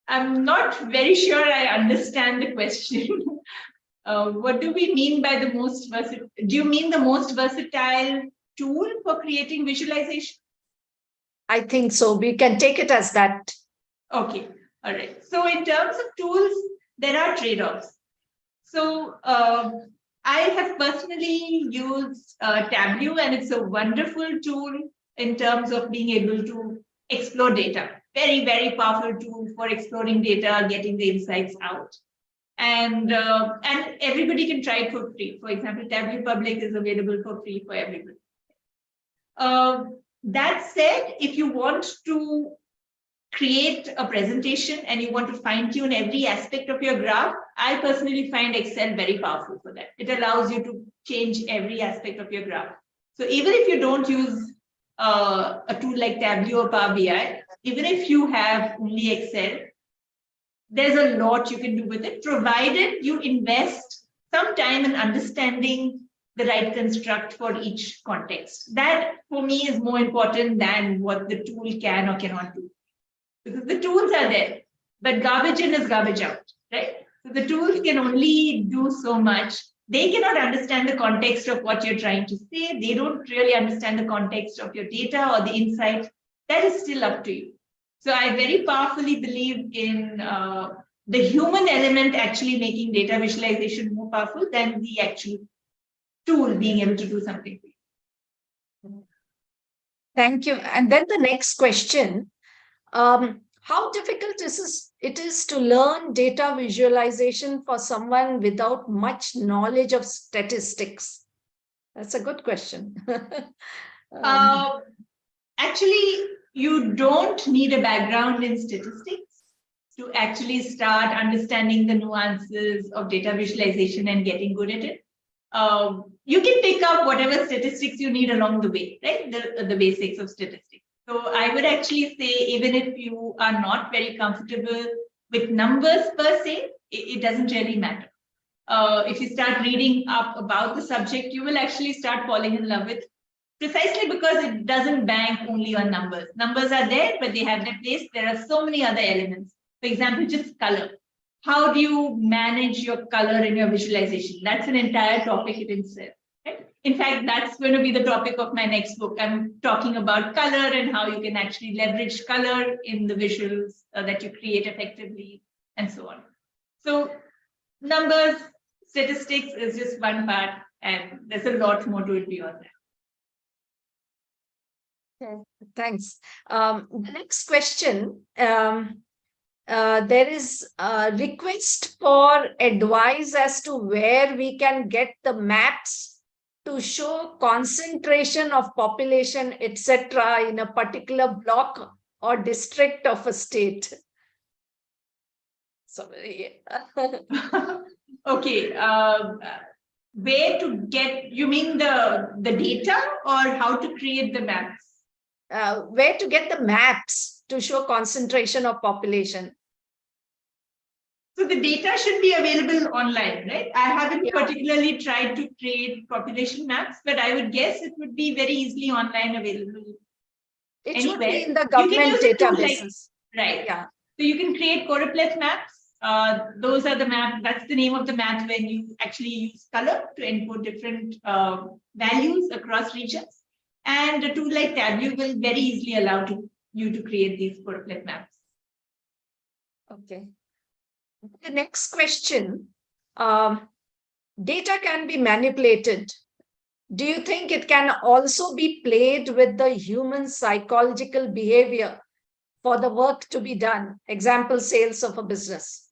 I'm not very sure I understand the question. What do we mean by the most versatile? Do you mean the most versatile tool for creating visualization? I think so. We can take it as that. Okay. All right. So in terms of tools, there are trade-offs. So I have personally used Tableau, and it's a wonderful tool in terms of being able to explore data. Very, very powerful tool for exploring data, getting the insights out. And everybody can try it for free. For example, Tableau Public is available for free for everybody. That said, if you want to create a presentation and you want to fine tune every aspect of your graph, I personally find Excel very powerful for that. It allows you to change every aspect of your graph. So even if you don't use a tool like Tableau or Power BI, even if you have only Excel, there's a lot you can do with it, provided you invest some time in understanding the right construct for each context. That, for me, is more important than what the tool can or cannot do. Because the tools are there, but garbage in is garbage out, right? So the tools can only do so much. They cannot understand the context of what you're trying to say. They don't really understand the context of your data or the insight. That is still up to you. So I very powerfully believe in the human element actually making data visualization more powerful than the actual tool being able to do something. Thank you. And then the next question, how difficult it is to learn data visualization for someone without much knowledge of statistics? That's a good question. Actually, you don't need a background in statistics to actually start understanding the nuances of data visualization and getting good at it. You can pick up whatever statistics you need along the way, right? The basics of statistics. So I would actually say, even if you are not very comfortable with numbers per se, it doesn't really matter. If you start reading up about the subject, you will actually start falling in love with, precisely because it doesn't bank only on numbers. Numbers are there, but they have their place. There are so many other elements. For example, just color. How do you manage your color in your visualization? That's an entire topic in itself. Right? In fact, that's going to be the topic of my next book. I'm talking about color and how you can actually leverage color in the visuals that you create effectively, and so on. So numbers, statistics is just one part, and there's a lot more to it beyond that. Okay, thanks. The next question, there is a request for advice as to where we can get the maps to show concentration of population, etc., in a particular block or district of a state. Sorry. Okay. Where to get, you mean the data or how to create the maps? Where to get the maps to show concentration of population. So the data should be available online, right? I haven't particularly tried to create population maps, but I would guess it would be very easily online available. It should be in Anywhere. the government You can use a tool databases. Right. Yeah. So you can create choropleth maps. Those are the maps. That's the name of the map when you actually use color to input different values across regions. And a tool like Tableau will very easily allow you to create these choropleth maps. Okay. The next question, data can be manipulated. Do you think it can also be played with the human psychological behavior for the work to be done? Example, sales of a business.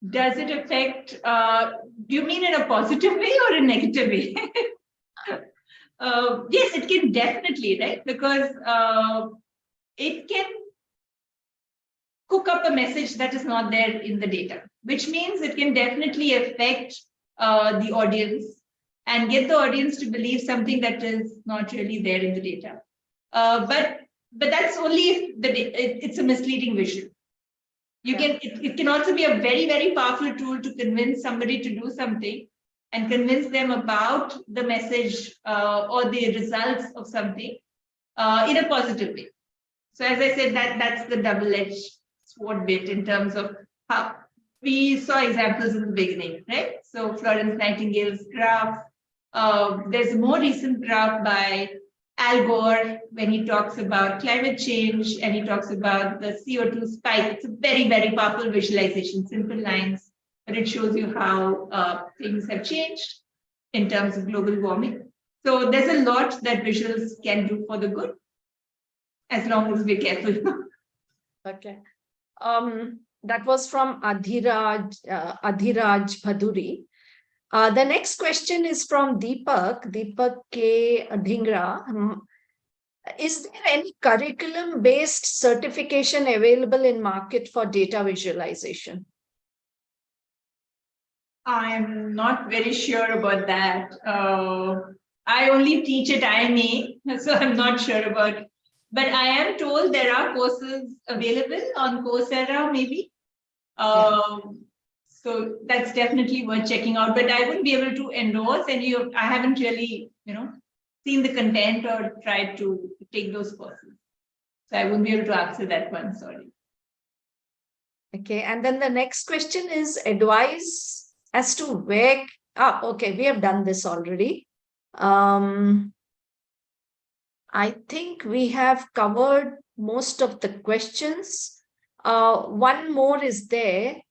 Does it affect, do you mean in a positive way or a negative way? Yes, it can definitely, right? Because it can cook up a message that is not there in the data, which means it can definitely affect the audience and get the audience to believe something that is not really there in the data. But that's only if it's a misleading visual. It can also be a very, very powerful tool to convince somebody to do something and convince them about the message or the results of something in a positive way. So as I said, that's the double-edged sword bit in terms of how we saw examples in the beginning, right? So Florence Nightingale's graph. There's a more recent graph by Al Gore when he talks about climate change and he talks about the CO2 spike. It's a very, very powerful visualization, simple lines, but it shows you how things have changed in terms of global warming. So there's a lot that visuals can do for the good, as long as we're careful. Okay. That was from Adhiraj Bhaduri. The next question is from Deepak K. Dhingra. Is there any curriculum-based certification available in market for data visualization? I'm not very sure about that. I only teach at IMA, so I'm not sure about it. But I am told there are courses available on Coursera, maybe. So that's definitely worth checking out. But I wouldn't be able to endorse any of. I haven't really, seen the content or tried to take those courses. So I wouldn't be able to answer that one. Sorry. Okay, and then the next question is advice as to where. Okay, we have done this already. I think we have covered most of the questions. One more is there.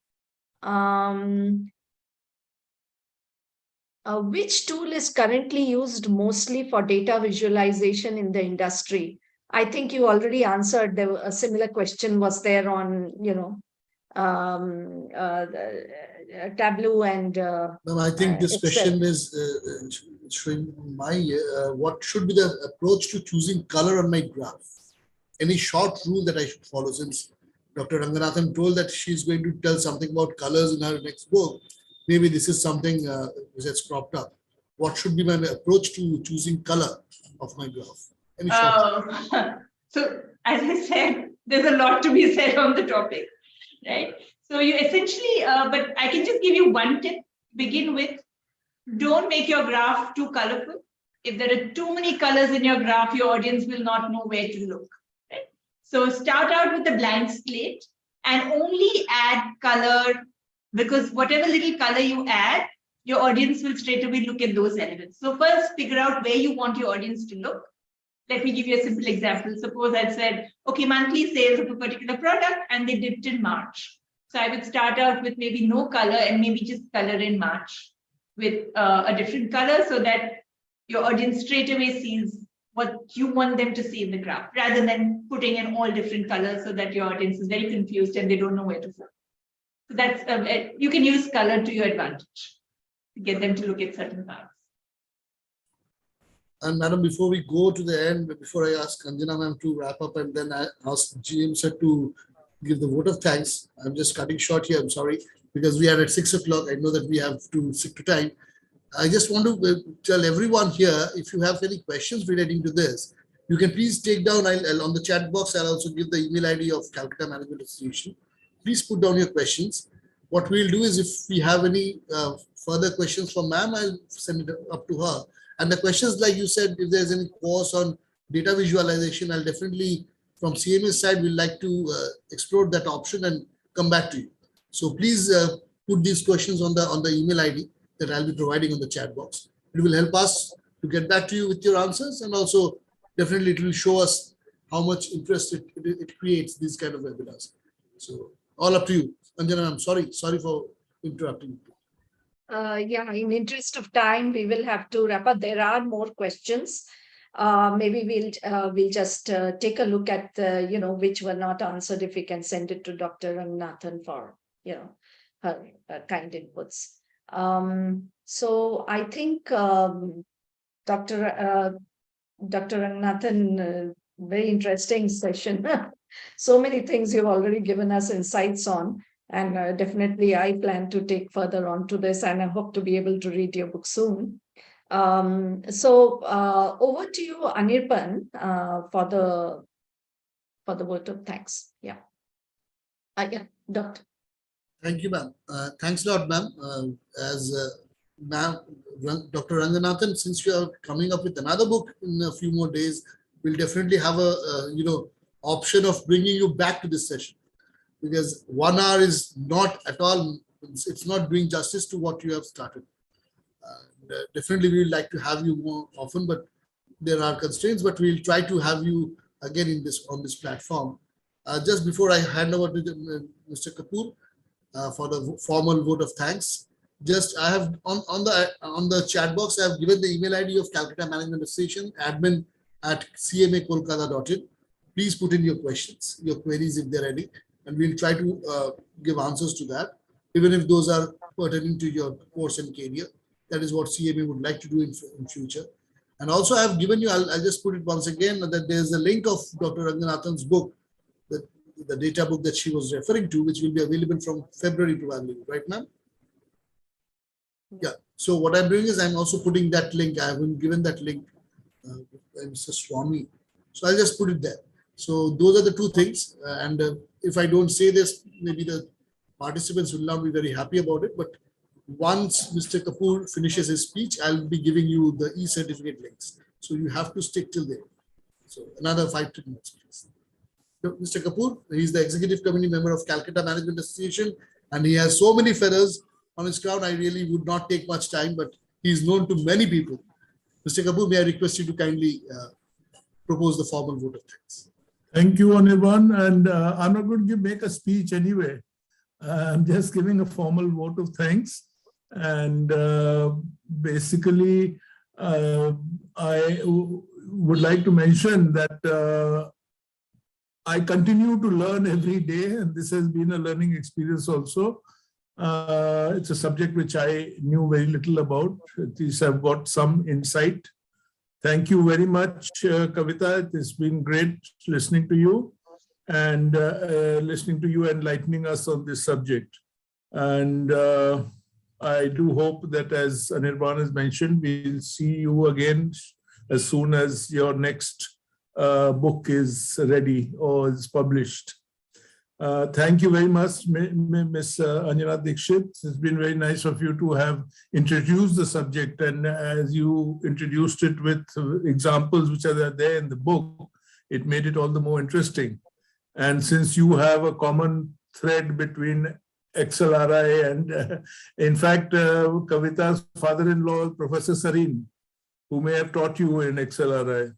Which tool is currently used mostly for data visualization in the industry? I think you already answered. A similar question was there on, Tableau and. No, I think this question is showing what should be the approach to choosing color on my graph? Any short rule that I should follow, since Dr. Ranganathan told that she's going to tell something about colors in her next book. Maybe this is something which has cropped up. What should be my approach to choosing color of my graph? Any short So as I said, there's a lot to be said on the topic, right? So you essentially, but I can just give you one tip. Begin with, don't make your graph too colorful. If there are too many colors in your graph, your audience will not know where to look. Right? So start out with a blank slate and only add color, because whatever little color you add, your audience will straight away look at those elements. So first figure out where you want your audience to look. Let me give you a simple example. Suppose I said, okay, monthly sales of a particular product and they dipped in March. So I would start out with maybe no color and maybe just color in March with a different color so that your audience straight away sees what you want them to see in the graph, rather than putting in all different colors so that your audience is very confused and they don't know where to focus. So that's, you can use color to your advantage to get them to look at certain parts. And madam, before we go to the end, before I ask Anjana ma'am to wrap up and then I ask GM sir to give the vote of thanks, I'm just cutting short here, I'm sorry, because we are at 6 o'clock. I know that we have to stick to time. I just want to tell everyone here, if you have any questions relating to this, you can please take down, I'll on the chat box, I'll also give the email ID of Calcutta Management Institution. please put down your questions. What we'll do is, if we have any further questions for ma'am, I'll send it up to her. And the questions, like you said, if there's any course on data visualization, I'll definitely, from CMA side, we'd like to explore that option and come back to you. So please put these questions on the email ID that I'll be providing on the chat box. It will help us to get back to you with your answers, and also definitely it will show us how much interest it creates, these kind of webinars. So all up to you. Anjana, I'm sorry for interrupting. Yeah, in interest of time, we will have to wrap up. There are more questions. Maybe we'll just take a look at the, which were not answered. If we can send it to Dr. Ranganathan for, her kind inputs. So I think Dr. Ranganathan, very interesting session. So many things you've already given us insights on. And definitely I plan to take further on to this, and I hope to be able to read your book soon. So over to you, Anirban, for the vote of thanks. Yeah. Yeah, Doctor. Thank you, ma'am. Thanks a lot, ma'am. Ma'am, Dr. Ranganathan, since you are coming up with another book in a few more days, we'll definitely have a option of bringing you back to this session, because 1 hour is not at all, it's not doing justice to what you have started. Definitely we would like to have you more often, but there are constraints, but we'll try to have you again on this platform. Just before I hand over to Mr. Kapoor for the formal vote of thanks, just I have on the chat box, I have given the email ID of Calcutta Management Association, admin@cmakolkata.in. Please put in your questions, your queries if they're ready, and we'll try to give answers to that, even if those are pertaining to your course and career. That is what CMA would like to do in future. And also I have given you, I'll just put it once again, that there's a link of Dr. Ranganathan's book, the data book that she was referring to, which will be available from February probably, right, ma'am? Yeah. So what I'm doing is I'm also putting that link. I haven't given that link, Mr. Swami. So I'll just put it there. So those are the two things. And if I don't say this, maybe the participants will not be very happy about it. But once Mr. Kapoor finishes his speech, I'll be giving you the e-certificate links. So you have to stick till there. So another 5 to 10 minutes, please. So Mr. Kapoor, he's the executive committee member of Calcutta Management Association, and he has so many feathers on his crown. I really would not take much time, but he's known to many people. Mr. Kapoor, may I request you to kindly propose the formal vote of thanks. Thank you, Anirban. And I'm not going to make a speech anyway. I'm just giving a formal vote of thanks. And basically, I would like to mention that I continue to learn every day, and this has been a learning experience also. It's a subject which I knew very little about. At least I've got some insight. Thank you very much, Kavitha. It's been great listening to you and enlightening us on this subject. And I do hope that, as Anirban has mentioned, we'll see you again as soon as your next book is ready or is published. Thank you very much, Ms. Anjana Dixit. It's been very nice of you to have introduced the subject, and as you introduced it with examples which are there in the book, it made it all the more interesting. And since you have a common thread between XLRI and, in fact, Kavitha's father-in-law, Professor Sareen, who may have taught you in XLRI.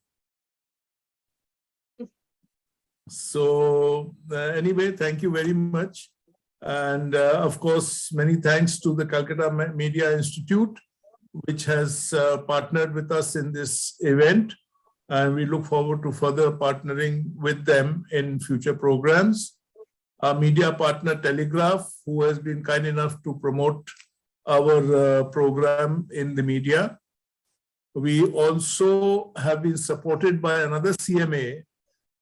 So anyway, thank you very much. And of course, many thanks to the Calcutta Media Institute, which has partnered with us in this event. And we look forward to further partnering with them in future programs. Our media partner, Telegraph, who has been kind enough to promote our program in the media. We also have been supported by another CMA,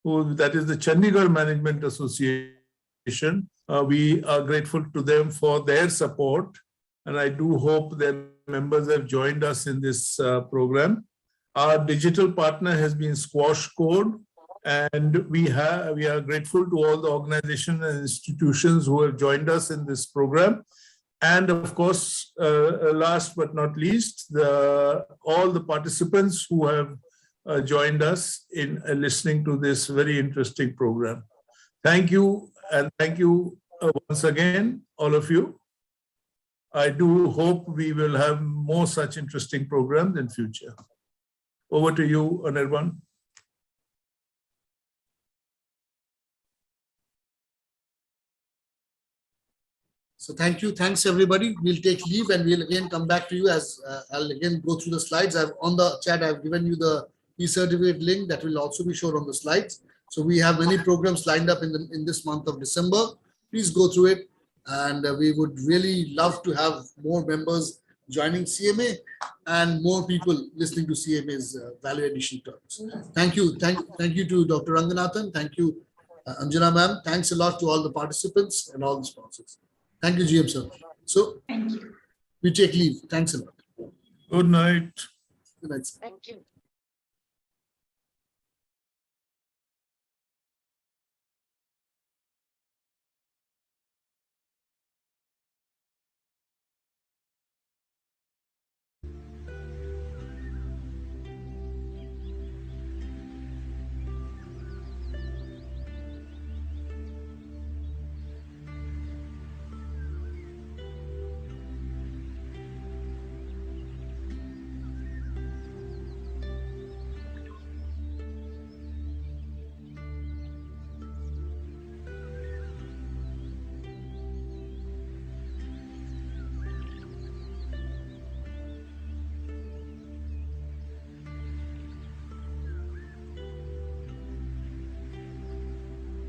that is the Chandigarh Management Association. We are grateful to them for their support, and I do hope their members have joined us in this program. Our digital partner has been Squash Code, And we are grateful to all the organizations and institutions who have joined us in this program. And of course, last but not least, all the participants who have joined us in listening to this very interesting program. Thank you, and thank you once again, all of you. I do hope we will have more such interesting programs in future. Over to you, Anirban. So thank you. Thanks, everybody. We'll take leave and we'll again come back to you as I'll again go through the slides. On the chat, I've given you the e-certificate link that will also be shown on the slides. So we have many programs lined up in this month of December. Please go through it. And we would really love to have more members joining CMA and more people listening to CMA's value addition terms. Thank you. Thank you to Dr. Ranganathan. Thank you, Anjana ma'am. Thanks a lot to all the participants and all the sponsors. Thank you, GM sir. So Thank you. we take leave. Thanks a lot. Good night. Good night, sir. Thank you.